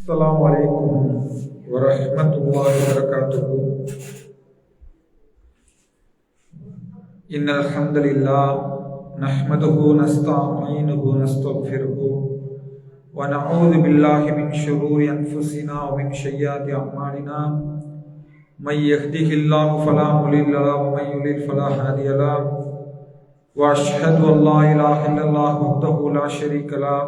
السلام عليكم ورحمة الله وبركاته. إن الحمد لله نحمده ونستعينه ونستغفره ونعوذ بالله من شرور أنفسنا ومن سيئات أعمالنا. من يهده الله فلا مضل له ومن يضلل فلا هادي له. وأشهد أن لا إله إلا الله وحده لا شريك له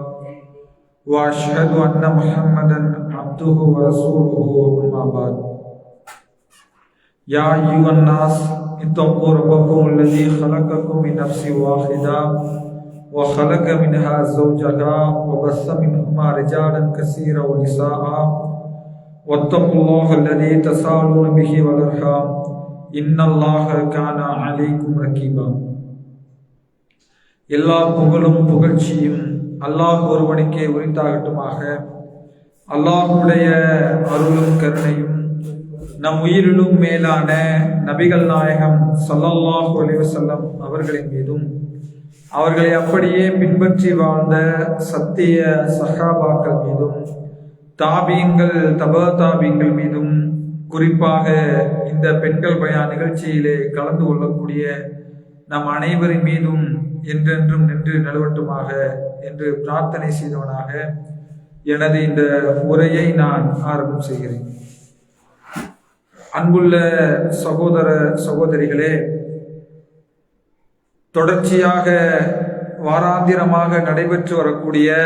وأشهد أن محمدا عبده ورسوله. أما بعد. يا أيها الناس اتقوا ربكم الذي خلقكم من نفس واحدة وخلق منها زوجها وبث منهما رجالا كثيرا ونساء واتقوا الله الذي تساءلون به والأرحام إن الله كان عليكم رقيبا. எல்லா புகழும் புகழ்ச்சியும் அல்லாஹ் ஒருவனுக்கே உரித்தாகட்டுமாக. அல்லாஹுடைய அருளும் கருணையும் நம் உயிரிலும் மேலான நபிகள் நாயகம் ஸல்லல்லாஹு அலைஹி வஸல்லம் அவர்களின் மீதும் அவர்களை அப்படியே பின்பற்றி வாழ்ந்த சத்திய சஹாபாக்கள் மீதும் தாபீன்கள் தபா தாபீன்கள் மீதும் குறிப்பாக இந்த பெண்கள் பயான் நிகழ்ச்சியிலே கலந்து கொள்ளக்கூடிய நம் அனைவரின் மீதும் என்றென்றும் நின்று நிலவட்டுமாக என்று பிரார்த்தனை செய்தவனாக எனது இந்த உரையை நான் ஆரம்பம் செய்கிறேன். அன்புள்ள சகோதர சகோதரிகளே, தொடர்ச்சியாக வாராந்திரமாக நடைபெற்று வரக்கூடிய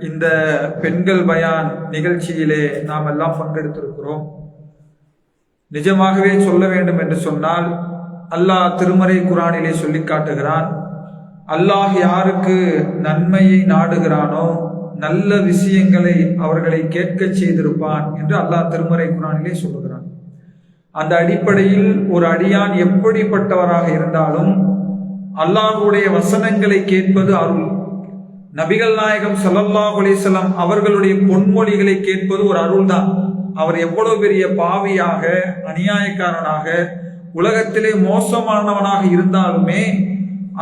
இந்த பெண்கள் பயான் நிகழ்ச்சியிலே நாம் எல்லாம் பங்கெடுத்திருக்கிறோம். நிஜமாகவே சொல்ல வேண்டும் என்று சொன்னால், அல்லாஹ் திருமறை குர்ஆனிலே சொல்லி காட்டுகிறான், அல்லாஹ் யாருக்கு நன்மையை நாடுகிறானோ நல்ல விஷயங்களை அவர்களை கேட்க செய்திருப்பான் என்று அல்லாஹ் திருமறை குர்ஆனிலே சொல்லுகிறான். அந்த அடிப்படையில் ஒரு அடியான் எப்படிப்பட்டவராக இருந்தாலும் அல்லாஹ்வுடைய வசனங்களை கேட்பது அருள். நபிகள் நாயகம் ஸல்லல்லாஹு அலைஹி வஸல்லம் அவர்களுடைய பொன்மொழிகளை கேட்பது ஒரு அருள் தான். அவர் எவ்வளவு பெரிய பாவியாக அநியாயக்காரனாக உலகத்திலே மோசமானவனாக இருந்தாலுமே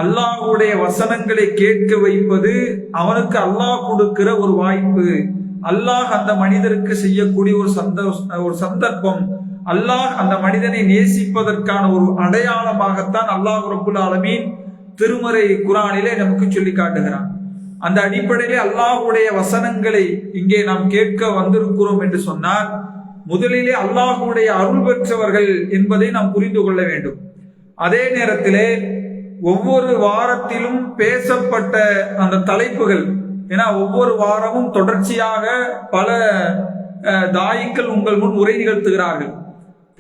அல்லாஹ்வுடைய வசனங்களை கேட்க வைப்பது அவனுக்கு அல்லாஹ் கொடுக்கிற ஒரு வாய்ப்பு. அல்லாஹ் அந்த மனிதருக்கு செய்யக்கூடிய ஒரு சந்தர்ப்பம். அல்லாஹ் அந்த மனிதனை நேசிப்பதற்கான ஒரு அடையாளமாகத்தான் அல்லாஹ் ரப்புல் ஆலமீன் திருமறை குர்ஆனிலே நமக்கு சொல்லி காட்டுகிறான். அந்த அடிப்படையிலே அல்லாஹ்வுடைய வசனங்களை இங்கே நாம் கேட்க வந்திருக்கிறோம் என்று சொன்னால், முதலிலே அல்லாஹ்வுடைய அருள் பெற்றவர்கள் என்பதை நாம் புரிந்து கொள்ள வேண்டும். அதே நேரத்திலே ஒவ்வொரு வாரத்திலும் பேசப்பட்ட அந்த தலைப்புகள், ஏன்னா ஒவ்வொரு வாரமும் தொடர்ச்சியாக பல தாயிகள் உங்கள் முன் உரை நிகழ்த்துகிறார்கள்.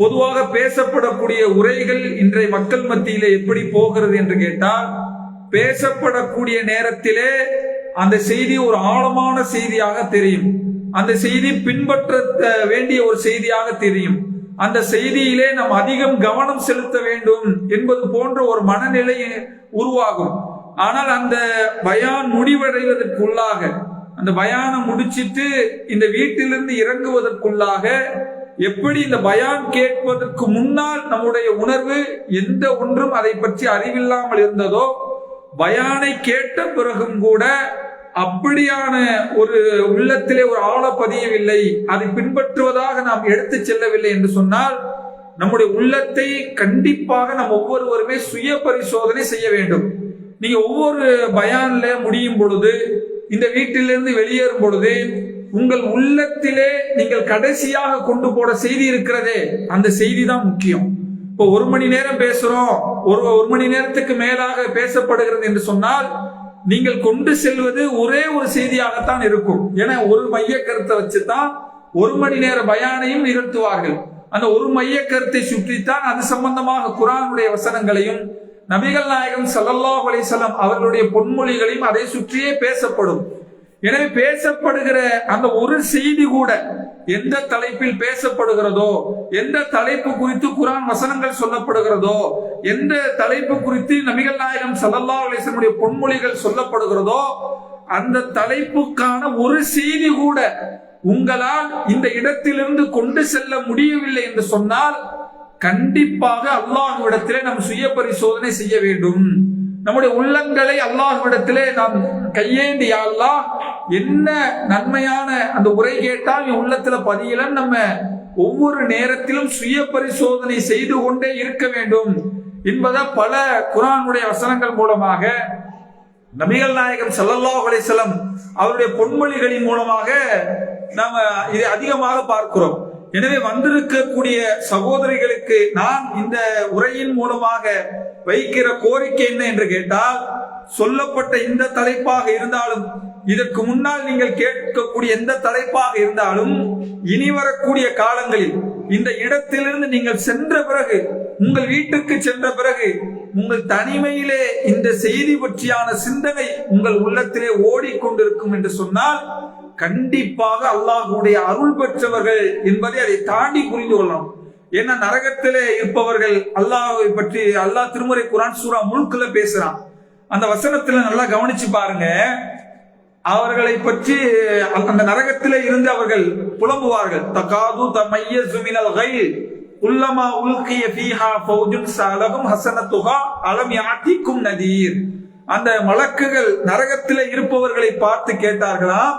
பொதுவாக பேசப்படக்கூடிய உரைகள் இன்றைய மக்கள் மத்தியிலே எப்படி போகிறது என்று கேட்டால், பேசப்படக்கூடிய நேரத்திலே அந்த செய்தி ஒரு ஆழமான செய்தியாக தெரியும், அந்த செய்தி பின்பற்ற வேண்டிய ஒரு செய்தியாக தெரியும், அந்த செய்தியிலே நாம் அதிகம் கவனம் செலுத்த வேண்டும் என்பது போன்ற ஒரு மனநிலை உருவாகும். ஆனால் அந்த பயான் முடிவடைவதற்குள்ளாக, அந்த பயானை முடிச்சிட்டு இந்த வீட்டிலிருந்து இறங்குவதற்குள்ளாக, எப்படி இந்த பயான் கேட்பதற்கு முன்னால் நம்முடைய உணர்வு எந்த ஒன்றும் அதை பற்றி அறிவில்லாமல் இருந்ததோ, பயானை கேட்ட பிறகும் கூட அப்படியான ஒரு உள்ளத்திலே ஒரு ஆழ பதியவில்லை, அதை பின்பற்றுவதாக நாம் எடுத்து செல்லவில்லை என்று சொன்னால், நம்முடைய உள்ளத்தை கண்டிப்பாக நாம் ஒவ்வொருவருமே சுய பரிசோதனை செய்ய வேண்டும். நீங்க ஒவ்வொரு பயான்ல முடியும் பொழுது, இந்த வீட்டிலிருந்து வெளியேறும் பொழுது, உங்கள் உள்ளத்திலே நீங்கள் கடைசியாக கொண்டு போட செய்தி இருக்கிறதே, அந்த செய்தி தான் முக்கியம். இப்போ 1 மணி நேரம் பேசுறோம், ஒரு மணி நேரத்துக்கு மேலாக பேசப்படுகிறது என்று சொன்னால், நீங்கள் கொண்டு செல்வது ஒரே ஒரு செய்தியாகத்தான் இருக்கும். ஏன்னா ஒரு மைய கருத்தை வச்சுதான் 1 மணி நேர பயானையும் நிகழ்த்துவார்கள். அந்த ஒரு மைய கருத்தை சுற்றித்தான் அது சம்பந்தமாக குர்ஆனுடைய வசனங்களையும் நபிகள் நாயகம் ஸல்லல்லாஹு அலைஹி வஸல்லம் அவர்களுடைய பொன்மொழிகளையும் அதை சுற்றியே பேசப்படும். எனவே பேசப்படுகிற அந்த ஒரு செய்தி கூட எந்த தலைப்பில் பேசப்படுகிறதோ, எந்த தலைப்பு குறித்து குர்ஆன் வசனங்கள் சொல்லப்படுகிறதோ, எந்த தலைப்பு குறித்து நபிகள் நாயகம் ஸல்லல்லாஹு அலைஹி வஸல்லம் பொன்மொழிகள் சொல்லப்படுகிறதோ, அந்த தலைப்புக்கான ஒரு செய்தி கூட உங்களால் இந்த இடத்திலிருந்து கொண்டு செல்ல முடியவில்லை என்று சொன்னால், கண்டிப்பாக அல்லாஹ்விடத்திலே நாம் சுய பரிசோதனை செய்ய வேண்டும். நம்முடைய உள்ளங்களை அல்லாஹ்விடத்திலே நாம் கையேந்தி, யா அல்லாஹ் என்ன நன்மையான அந்த உரை கேட்டால் என் உள்ளத்துல பதியலன்னு நம்ம ஒவ்வொரு நேரத்திலும் சுய பரிசோதனை செய்து கொண்டே இருக்க வேண்டும் என்பதை பல குர்ஆனுடைய வசனங்கள் மூலமாக, நபிகள் நாயகம் ஸல்லல்லாஹு அலைஹி வஸல்லம் அவருடைய பொன்மொழிகளின் மூலமாக நாம இதை அதிகமாக பார்க்கிறோம். எனவே வந்திருக்கக்கூடிய சகோதரிகளுக்கு நான் இந்த உரையின் மூலமாக வைக்கிற கோரிக்கை என்ன என்று கேட்டால், சொல்லப்பட்ட இந்த தலைப்பாக இருந்தாலும், இதற்கு முன்னால் நீங்கள் கேட்கக்கூடிய எந்த தலைப்பாக இருந்தாலும், இனி வரக்கூடிய காலங்களில் இந்த இடத்திலிருந்து நீங்கள் சென்ற பிறகு, உங்கள் வீட்டுக்கு சென்ற பிறகு, உங்கள் தனிமையிலே இந்த செய்தி பற்றியான சிந்தனை உங்கள் உள்ளத்திலே ஓடிக்கொண்டிருக்கும் என்று சொன்னால், கண்டிப்பாக அல்லாஹ்வுடைய அருள் பெற்றவர்கள் என்பதை அதை தாண்டி புரிந்து கொள்ளலாம். ஏன்னா நரகத்திலே இருப்பவர்கள் அல்லாஹ்வை பற்றி அல்லாஹ் திருமறை குர்ஆன் சூரா முல்க்ல பேசுறான். அந்த வசனத்துல நல்லா கவனிச்சு பாருங்க. அவர்களை பற்றி அந்த நரகத்திலே இருந்து அவர்கள் புலம்புவார்கள். தகாது தமையஸு மினல் கைல் குல்லமா உல்கிய ஃபீஹா ஃபௌஜுன் ஸலகும் ஹஸனத்துஹா அலம் யாத்திக்கும் நதீர். அந்த மலக்குகள் நரகத்திலே இருப்பவர்களை பார்த்து கேட்டார்களாம்,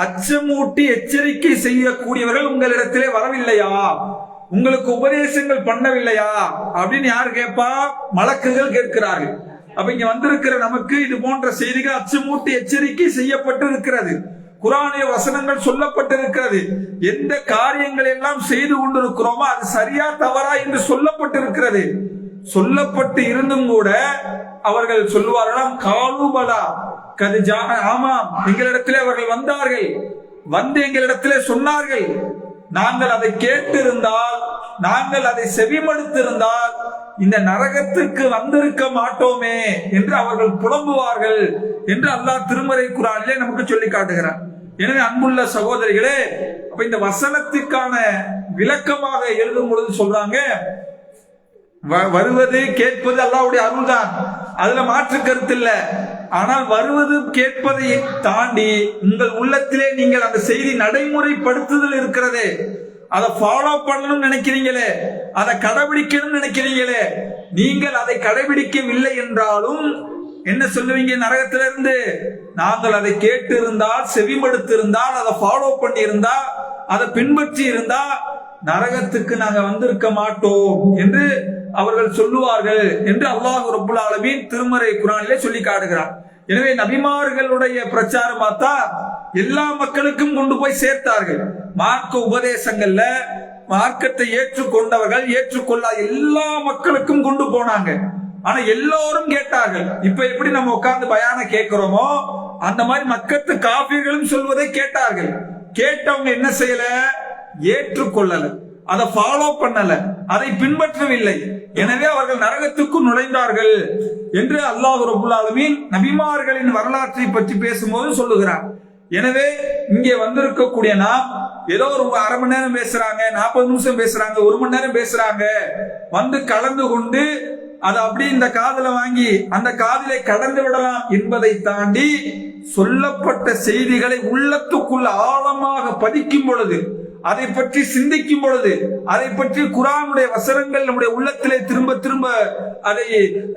அச்சமூட்டி எச்சரிக்கை செய்யக்கூடியவர்கள் உங்களிடத்திலே வரவில்லையா, உங்களுக்கு உபதேசங்கள் பண்ணவில்லையா அப்படின்னு யார் கேட்பா? மலக்குகள் கேட்கிறார்கள். அப்ப இங்க வந்திருக்கிற நமக்கு இது போன்ற செய்திகள் அச்சமூட்டி எச்சரிக்கை செய்யப்பட்டு இருக்கிறது. குர்ஆனிய வசனங்கள் சொல்லப்பட்டிருக்கிறது. எந்த காரியங்கள் எல்லாம் செய்து கொண்டிருக்கிறோமோ அது சரியா தவறா என்று சொல்லப்பட்டிருக்கிறது. சொல்லப்பட்டு இருந்தும் கூட அவர்கள் சொல்லுவார்களாம், காலுபலா கதிஜா, ஆமாம் எங்களிடத்திலே அவர்கள் வந்தார்கள், வந்து எங்களிடத்திலே சொன்னார்கள், நாங்கள் அதை கேட்டிருந்தால், நாங்கள் அதை செவிமடுத்திருந்தால் இந்த நரகத்துக்கு வந்திருக்க மாட்டோமே என்று அவர்கள் புலம்புவார்கள் என்று அல்லாஹ் திருமறை குர்ஆனிலே நமக்கு சொல்லி காட்டுகிறார். எனவே அன்புள்ள சகோதரிகளே, அப்ப இந்த வசனத்திற்கான விளக்கமாக எழுதும் பொழுது சொல்றாங்க, வருவது கேட்பது அல்லாஹ்வுடைய அருள் தான், அதுல மாற்று கருத்து இல்ல. ஆனால் வருவது கேட்பதை தாண்டி உங்கள் உள்ளத்திலே நீங்கள் அந்த செய்தி நடைமுறைப்படுத்துதல் இருக்கிறதே, அதை ஃபாலோ பண்ணணும்னு நினைக்கிறீங்களே, அதை கடைபிடிக்கணும்னு நினைக்கிறீங்களே, நீங்கள் அதை கடைபிடிக்கவில்லை என்றாலும் என்ன சொல்லுவீங்க? நரகத்திலிருந்து நாங்கள் அதை கேட்டு இருந்தால், செவிமடுத்து இருந்தால், அதை ஃபாலோ பண்ணி இருந்தா, அதை பின்பற்றி இருந்தா நரகத்துக்கு நாங்க வந்திருக்க மாட்டோம் என்று அவர்கள் சொல்லுவார்கள் என்று அல்லாஹ் ரப்புல் ஆலமீன் திருமறை குர்ஆனிலே சொல்லி காட்டுகிறார். எனவே நபிமார்களுடைய பிரச்சாரமாத்தா எல்லா மக்களுக்கும் கொண்டு போய் சேர்த்தார்கள். மார்க்க உபதேசங்கள்ல மார்க்கத்தை ஏற்றுக்கொண்டவர்கள் ஏற்றுக்கொள்ளாத எல்லா மக்களுக்கும் கொண்டு போனாங்க. ஆனா எல்லோரும் கேட்டார்கள். இப்ப எப்படி நம்ம உட்கார்ந்து பயான கேட்கிறோமோ அந்த மாதிரி மக்கத்து காஃபிர்களும் சொல்வதை கேட்டார்கள். கேட்டவங்க என்ன செய்யல? ஏற்றுக்கொள்ளல, அதை ஃபாலோ பண்ணல, அதை பின்பற்றவில்லை. எனவே அவர்கள் நரகத்துக்கு நுழைந்தார்கள் என்று அல்லாஹ் ரப்புல் ஆலமீன் நபிமார்களின் வரலாற்றை பற்றி பேசும்போது சொல்லுகிறார். எனவே இங்கே வந்திருக்கக்கூடிய நாம் ஏதோ ஒரு அரை மணி நேரம் பேசுறாங்க, 40 நிமிஷம் பேசுறாங்க, 1 மணி நேரம் பேசுறாங்க, வந்து கலந்து கொண்டு அதை அப்படி இந்த காதல வாங்கி அந்த காதிலே கடந்து விடலாம் என்பதை தாண்டி சொல்லப்பட்ட செய்திகளை உள்ளத்துக்குள்ள ஆழமாக பதிக்கும் பொழுது, அதை பற்றி சிந்திக்கும் பொழுது, அதை பற்றி குர்ஆனுடைய வசனங்கள் நம்முடைய உள்ளத்திலே திரும்ப திரும்ப அதை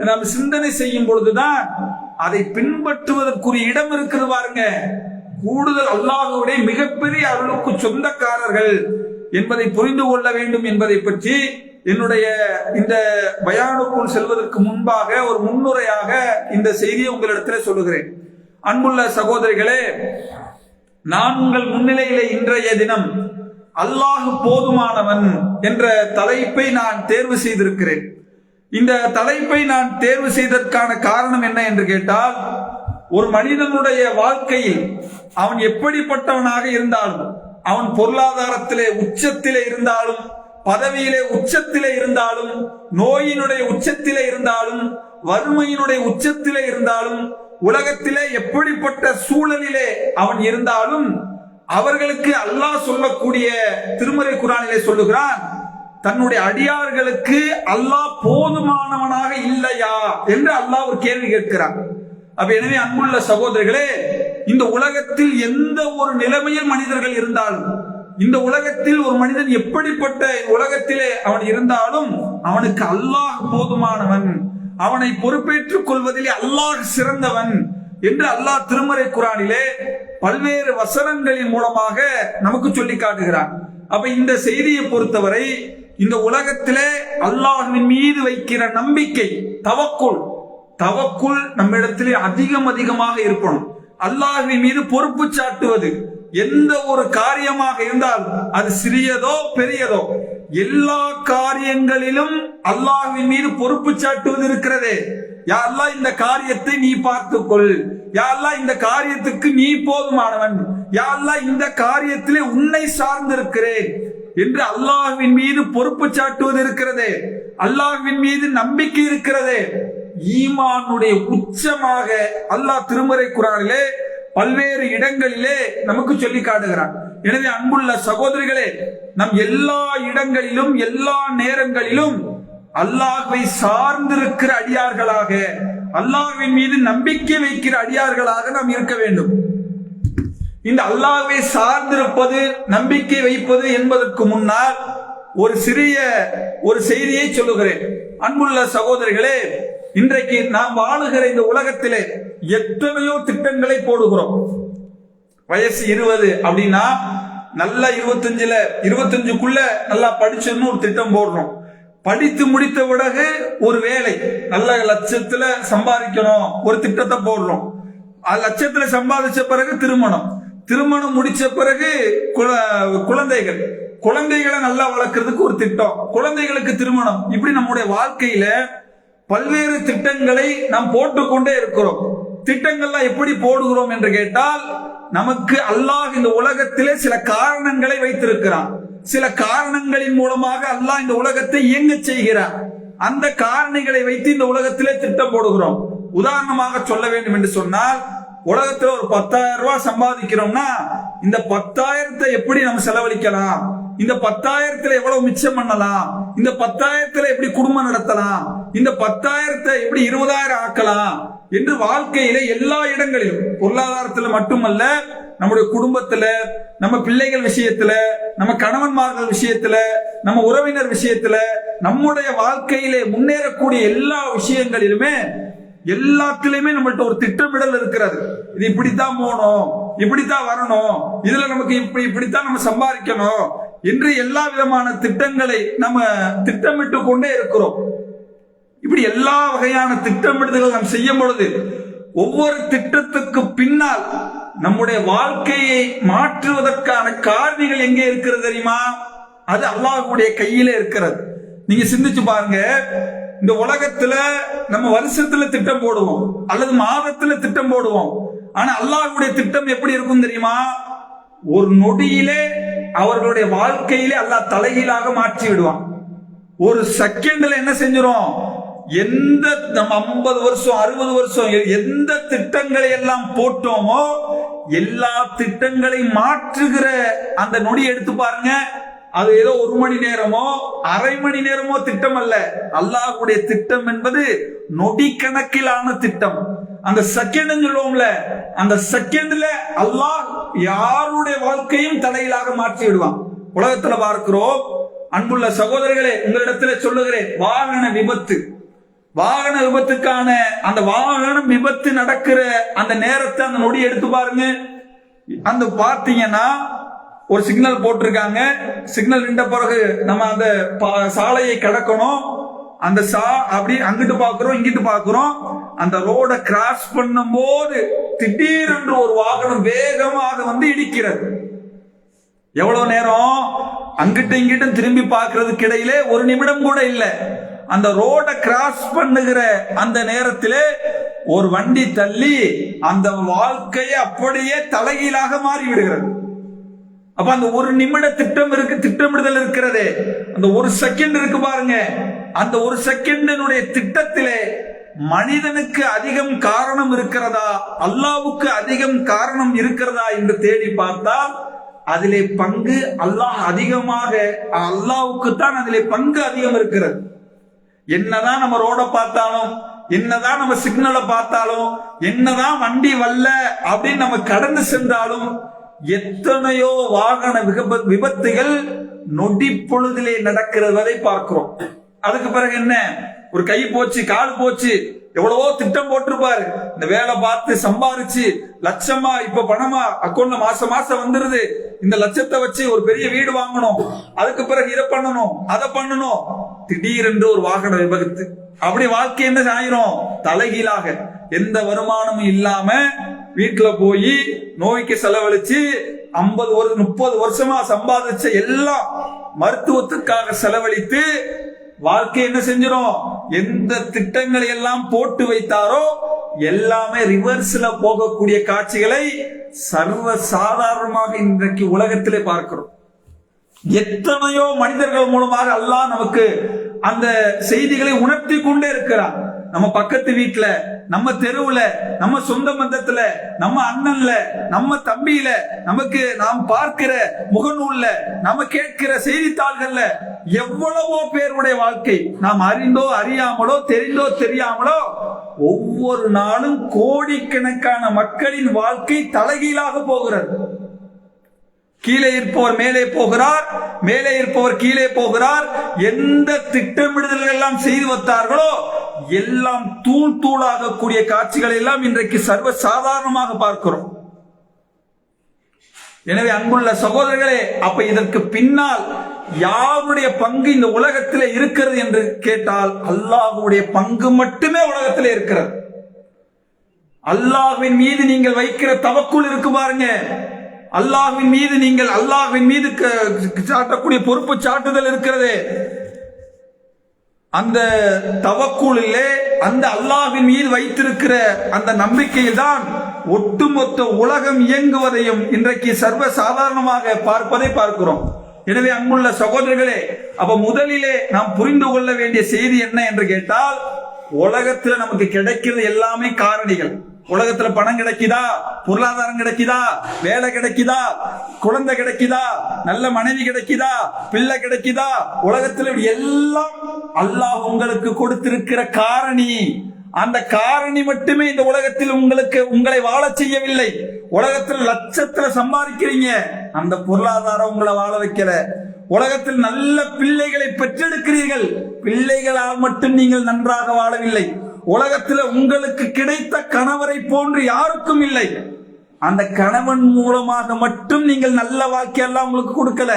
நாம் சிந்தனை செய்யும் பொழுதுதான் அதை பின்பற்றுவதற்குரிய இடம் இருக்குது பாருங்க. கூடுதல் அல்லாஹ்வுடைய மிகப்பெரிய அருளுக்கு சொந்தக்காரர்கள் என்பதை புரிந்து கொள்ள வேண்டும் என்பதை பற்றி என்னுடைய இந்த பயானுக்குள் செல்வதற்கு முன்பாக ஒரு முன்னுரையாக இந்த செய்தியை உங்களிடத்தில் சொல்லுகிறேன். அன்புள்ள சகோதரிகளே, நான் உங்கள் முன்னிலையிலே இன்றைய தினம் அல்லாஹ் போதுமானவன் என்ற தலைப்பை நான் தேர்வு செய்திருக்கிறேன். இந்த தலைப்பை நான் தேர்வு செய்ததற்கான காரணம் என்ன என்று கேட்டால், ஒரு மனிதனுடைய வாழ்க்கையில் அவன் எப்படிப்பட்டவனாக இருந்தாலும், அவன் பொருளாதாரத்திலே உச்சத்திலே இருந்தாலும், பதவியிலே உச்சத்திலே இருந்தாலும், நோயினுடைய உச்சத்திலே இருந்தாலும், வறுமையினுடைய உச்சத்திலே இருந்தாலும், உலகத்திலே எப்படிப்பட்ட சூழலிலே அவன் இருந்தாலும், அவர்களுக்கு அல்லாஹ் சொல்லக்கூடிய திருமறை குர்ஆனிலே சொல்லுகிறான், தன்னுடைய அடியார்களுக்கு அல்லாஹ் போதுமானவனாக இல்லையா என்று அல்லாஹ் ஒரு கேள்வி கேட்கிறான். அப்ப எனவே அன்புள்ள சகோதரர்களே, இந்த உலகத்தில் எந்த ஒரு நிலைமையில் மனிதர்கள் இருந்தாலும், இந்த உலகத்தில் ஒரு மனிதன் எப்படிப்பட்ட உலகத்திலே அவன் இருந்தாலும் அவனுக்கு அல்லாஹ் போதுமானவன், அவனை பொறுப்பேற்றுக் கொள்வதிலே அல்லாஹ் சிறந்தவன் என்று அல்லாஹ் திருமறை குர்ஆனிலே பல்வேறு வசனங்களின் மூலமாக நமக்கு சொல்லி காட்டுகிறான். அப்ப இந்த செய்தியை பொறுத்தவரை இந்த உலகத்திலே அல்லாஹ்வின் மீது வைக்கிற நம்பிக்கை, தவக்குல் நம்மிடத்திலே அதிகமாக இருக்கணும். அல்லாஹ்வின் மீது பொறுப்பு சாட்டுவது, எந்த ஒரு காரியமாக இருந்தால் அது சிறியதோ பெரியதோ எல்லா காரியங்களிலும் அல்லாஹ்வின் மீது பொறுப்பு சாட்டுவது இருக்கிறதே. யா அல்லாஹ் இந்த காரியத்தை நீ பார்த்துக்கொள், யா அல்லாஹ் இந்த காரியத்துக்கு நீ போதுமானவன், யா அல்லாஹ் இந்த காரியத்திலே உன்னை சார்ந்திருக்கிறேன் என்று அல்லாஹ்வின் மீது பொறுப்பு சாட்டுவது இருக்கிறதே, அல்லாஹ்வின் மீது நம்பிக்கை இருக்கிறதே, ஈமானுடைய உச்சமாக அல்லாஹ் திருமறை குர்ஆனிலே பல்வேறு இடங்களிலே நமக்கு சொல்லி காட்டுகிறான். எனவே அன்புள்ள சகோதரிகளே, நம் எல்லா இடங்களிலும் எல்லா நேரங்களிலும் அல்லாஹ்வை சார்ந்திருக்கிற அடியார்களாக, அல்லாஹ்வின் மீது நம்பிக்கை வைக்கிற அடியார்களாக நாம் இருக்க வேண்டும். இந்த அல்லாஹ்வை சார்ந்திருப்பது, நம்பிக்கை வைப்பது என்பதற்கு முன்னால் ஒரு சிறிய செய்தியை சொல்லுகிறேன். அன்புள்ள சகோதரிகளே, இன்றைக்கு நாம் வாழுகிற இந்த உலகத்திலே எத்தனையோ திட்டங்களை போடுகிறோம். வயசு 20 அப்படின்னா நல்லா 25க்குள்ள நல்லா படிச்சுன்னு ஒரு திட்டம் போடுறோம். படித்து முடித்த பிறகு ஒரு வேலை, நல்ல லட்சத்துல சம்பாதிக்கணும் ஒரு திட்டத்தை போடுறோம். லட்சத்துல சம்பாதிச்ச பிறகு திருமணம் முடிச்ச பிறகு குழந்தைகளை நல்லா வளர்க்கறதுக்கு ஒரு திட்டம், குழந்தைகளுக்கு திருமணம். இப்படி நம்முடைய வாழ்க்கையில பல்வேறு திட்டங்களை நாம் போட்டுக்கொண்டே இருக்கிறோம். திட்டங்கள்லாம் எப்படி போடுகிறோம் என்று கேட்டால், நமக்கு அல்லாஹ் இந்த உலகத்திலே சில காரணங்களை வைத்திருக்கிறான். சில காரணங்களின் மூலமாக அல்லாஹ் இந்த உலகத்தை இயங்க செய்கிறார். அந்த காரணிகளை வைத்து இந்த உலகத்திலே திட்டம் போடுகிறோம். உதாரணமாக சொல்ல வேண்டும் என்று சொன்னால், உலகத்துல ஒரு 10,000 ரூபாய் சம்பாதிக்கிறோம்னா இந்த 10,000 எப்படி நம்ம செலவழிக்கலாம், இந்த 10,000 எவ்வளவு மிச்சம் பண்ணலாம், இந்த 10,000 எப்படி குடும்பம் நடத்தலாம், இந்த 10,000 எப்படி 20,000 ஆக்கலாம் என்று வாழ்க்கையில எல்லா இடங்களிலும், பொருளாதாரத்துல மட்டுமல்ல, நம்முடைய குடும்பத்துல, நம்ம பிள்ளைகள் விஷயத்துல, நம்ம கணவன்மார்கள் விஷயத்துல, நம்ம உறவினர் விஷயத்துல, நம்முடைய வாழ்க்கையிலே முன்னேறக்கூடிய எல்லா விஷயங்களிலுமே எல்லாத்திலுமே நம்மள்ட்ட ஒரு திட்டமிடல் இருக்கிறது. இது இப்படித்தான் போகணும், இப்படித்தான் வரணும், இதுல நமக்கு இப்படித்தான் நம்ம சம்பாதிக்கணும் என்று எல்லா விதமான திட்டங்களை நம்ம திட்டமிட்டு கொண்டே இருக்கிறோம். இப்படி எல்லா வகையான திட்டமிடுதல்கள் நாம் செய்யும் பொழுது ஒவ்வொரு திட்டத்துக்கு பின்னால் நம்முடைய வாழ்க்கையை மாற்றுவதற்கான காரணிகள் எங்கே இருக்கிறது தெரியுமா? அது அல்லாஹ்வுடைய கையிலே இருக்கிறது. நீங்க சிந்திச்சு பாருங்க. இந்த உலகத்துல நம்ம வருஷத்துல திட்டம் போடுவோம் அல்லது மாதத்துல திட்டம் போடுவோம். ஆனா அல்லாஹ்வுடைய திட்டம் எப்படி இருக்கும் தெரியுமா? ஒரு நொடியிலே அவர்களுடைய வாழ்க்கையிலே அல்லாஹ் தலைகீழாக மாற்றி விடுவான். ஒரு செகண்ட்ல என்ன செஞ்சிரும்? எந்த நம்ம 50 வருஷம் 60 வருஷம் எந்த திட்டங்களை எல்லாம் போட்டோமோ எல்லா திட்டங்களை மாற்றுகிற அந்த நொடி எடுத்து பாருங்க. அது ஏதோ 1 மணி நேரமோ அரை மணி நேரமோ திட்டம் அல்ல. அல்லாஹ்வுடைய திட்டம் என்பது நொடி கணக்கிலான திட்டம். அந்த செகண்ட் சொல்லுவோம்ல, அந்த செகண்ட்ல அல்லாஹ் யாருடைய வாழ்க்கையும் தலையிலாக மாற்றி விடுவான். உலகத்துல பார்க்கிறோம். அன்புள்ள சகோதரர்களே, உங்களிடத்துல சொல்லுகிறேன், வாகன விபத்துக்கான அந்த வாகனம் விபத்து நடக்கிற அந்த நேரத்தை, அந்த நொடி எடுத்து பாருங்க. அந்த பார்த்தீங்கன்னா ஒரு சிக்னல் போட்டிருக்காங்க. சிக்னல் நின்ற பிறகு நம்ம அந்த சாலையை கடக்கணும். அந்த அப்படி அங்கிட்டு பாக்குறோம், இங்கிட்டு பாக்குறோம். அந்த ரோட கிராஸ் பண்ணும் போது திடீரென்று ஒரு வாகனம் வேகமாக வந்து இடிக்கிறது. எவ்வளவு நேரம் அங்கிட்ட இங்கிட்டும் திரும்பி பார்க்கறதுக்கு இடையிலே 1 நிமிடம் கூட இல்லை. அந்த ரோட கிராஸ் பண்ணுகிற அந்த நேரத்திலே ஒரு வண்டி தள்ளி அந்த வாழ்க்கையை அப்படியே தலைகீழாக மாறி விடுகிறது. அப்ப அந்த 1 நிமிட திட்டமிடுதல் இருக்கிறதே, அந்த 1 செகண்ட் இருக்கு பாருங்க. அந்த 1 செகண்டினுடைய திட்டத்திலே மனிதனுக்கு அதிகம் காரணம் இருக்கிறதா, அல்லாஹ்வுக்கு அதிகம் காரணம் இருக்கிறதா என்று தேடி பார்த்தால் அதிலே பங்கு அல்லாஹ்வுக்கு தான் அதிலே பங்கு அதிகம் இருக்கிறது. என்னதான் நம்ம ரோட பார்த்தாலும், என்னதான் நம்ம சிக்னலை பார்த்தாலும், என்னதான் வண்டி வரல அப்படின்னு நம்ம கடந்து சென்றாலும், எத்தனையோ வாகன விபத்துகள் நொடி பொழுதிலே நடக்கிறதை பார்க்கிறோம். அதுக்கு பிறகு என்ன, ஒரு கை போச்சு, கால் போச்சு, எவ்வளவோ திட்டம் போட்டிருப்பாரு. இந்த வேலை பார்த்து சம்பாரிச்சு லட்சமா இப்ப பணமா அக்கௌண்ட்ல மாசம் மாசம் வந்துருது. இந்த லட்சத்தை வச்சு ஒரு பெரிய வீடு வாங்கணும், அதுக்கு பிறகு இதை பண்ணணும், அதை பண்ணணும். திடீரென்று ஒரு வாகன விபத்து, அப்படி வாழ்க்கை என்ன ஆயிரும்? தலைகீழாக. எந்த வருமானமும் இல்லாம வீட்டுல போய் நோய்க்கு செலவழிச்சு 30 வருஷமா சம்பாதிச்ச எல்லாம் மருத்துவத்துக்காக செலவழித்து வாழ்க்கை என்ன செஞ்சிடும்? எந்த திட்டங்களை எல்லாம் போட்டு வைத்தாரோ எல்லாமே ரிவர்ஸ்ல போகக்கூடிய காட்சிகளை சர்வ சாதாரணமாக இன்றைக்கு உலகத்திலே பார்க்கிறோம். எத்தனையோ மனிதர்கள் மூலமாக அல்லாஹ் நமக்கு அந்த செய்திகளை உணர்த்தி கொண்டே இருக்கிறார். நம்ம பக்கத்து வீட்டுல, நம்ம தெருவுல, நம்ம சொந்த பந்தத்துல, நம்ம அண்ணன்ல, நம்ம தம்பியில, நமக்கு நாம் பார்க்கிற முகநூல்ல, நம்ம கேட்கிற செய்தித்தாள்கள்ல எவ்வளவோ பேருடைய வாழ்க்கை நாம் அறிந்தோ அறியாமலோ தெரிந்தோ தெரியாமலோ ஒவ்வொரு நாளும் கோடிக்கணக்கான மக்களின் வாழ்க்கை தலைகீழாக போகிறது. கீழே இருப்பவர் மேலே போகிறார், மேலே இருப்பவர் கீழே போகிறார். எந்த திட்டமிடுதல்கள் எல்லாம் செய்து வந்தார்களோ எல்லாம் தூள் தூளாக கூடிய காட்சிகளை எல்லாம் இன்றைக்கு சர்வ சாதாரணமாக பார்க்கிறோம். எனவே அன்புள்ள சகோதரர்களே, அப்ப இதற்கு பின்னால் யாருடைய பங்கு இந்த உலகத்திலே இருக்கிறது என்று கேட்டால் அல்லாஹ்வுடைய பங்கு மட்டுமே உலகத்திலே இருக்கிறது. அல்லாஹ்வின் மீது நீங்கள் வைக்கிற தவக்குல் இருக்கு பாருங்க. அல்லாஹ்வின் மீது நீங்கள் அல்லாஹ்வின் மீது சாட்டக்கூடிய பொறுப்பு சாட்டுதல் இருக்கிறது. அந்த தவக்குலிலே அந்த அல்லாஹ்வின் மீது வைத்திருக்கிற அந்த நம்பிக்கையில் தான் ஒட்டுமொத்த உலகம் இயங்குவதையும் இன்றைக்கு சர்வ சாதாரணமாக பார்ப்பதை பார்க்கிறோம். எனவே அன்புள்ள சகோதரர்களே, அப்ப முதலிலே நாம் புரிந்து கொள்ள வேண்டிய செய்தி என்ன என்று கேட்டால், உலகத்துல நமக்கு கிடைக்கிறது எல்லாமே காரணிகள். உலகத்துல பணம் கிடைக்குதா, பொருளாதாரம் கிடைக்குதா, வேலை கிடைக்குதா, குழந்தை கிடைக்குதா, நல்ல மனைவி கிடைக்குதா, பிள்ளை கிடைக்குதா, உலகத்துல எல்லாம் அல்லாஹ் உங்களுக்கு கொடுத்திருக்கிற காரணி. அந்த காரணி மட்டுமே இந்த உலகத்தில் உங்களை வாழ செய்யவில்லை. உலகத்தில் லட்சத்துல சம்பாதிக்கிறீங்க, அந்த பொருளாதாரம் உங்களை வாழ வைக்கல. உலகத்தில் நல்ல பிள்ளைகளை பெற்றெடுக்கிறீர்கள், பிள்ளைகளால் மட்டும் நீங்கள் நன்றாக வாழவில்லை. உலகத்தில் உங்களுக்கு கிடைத்த கணவரை போன்று யாருக்கும் இல்லை. அந்த கணவன் மூலமாக மட்டும் நீங்கள் நல்ல வாழ்க்கை எல்லாம் உங்களுக்கு கொடுக்கல.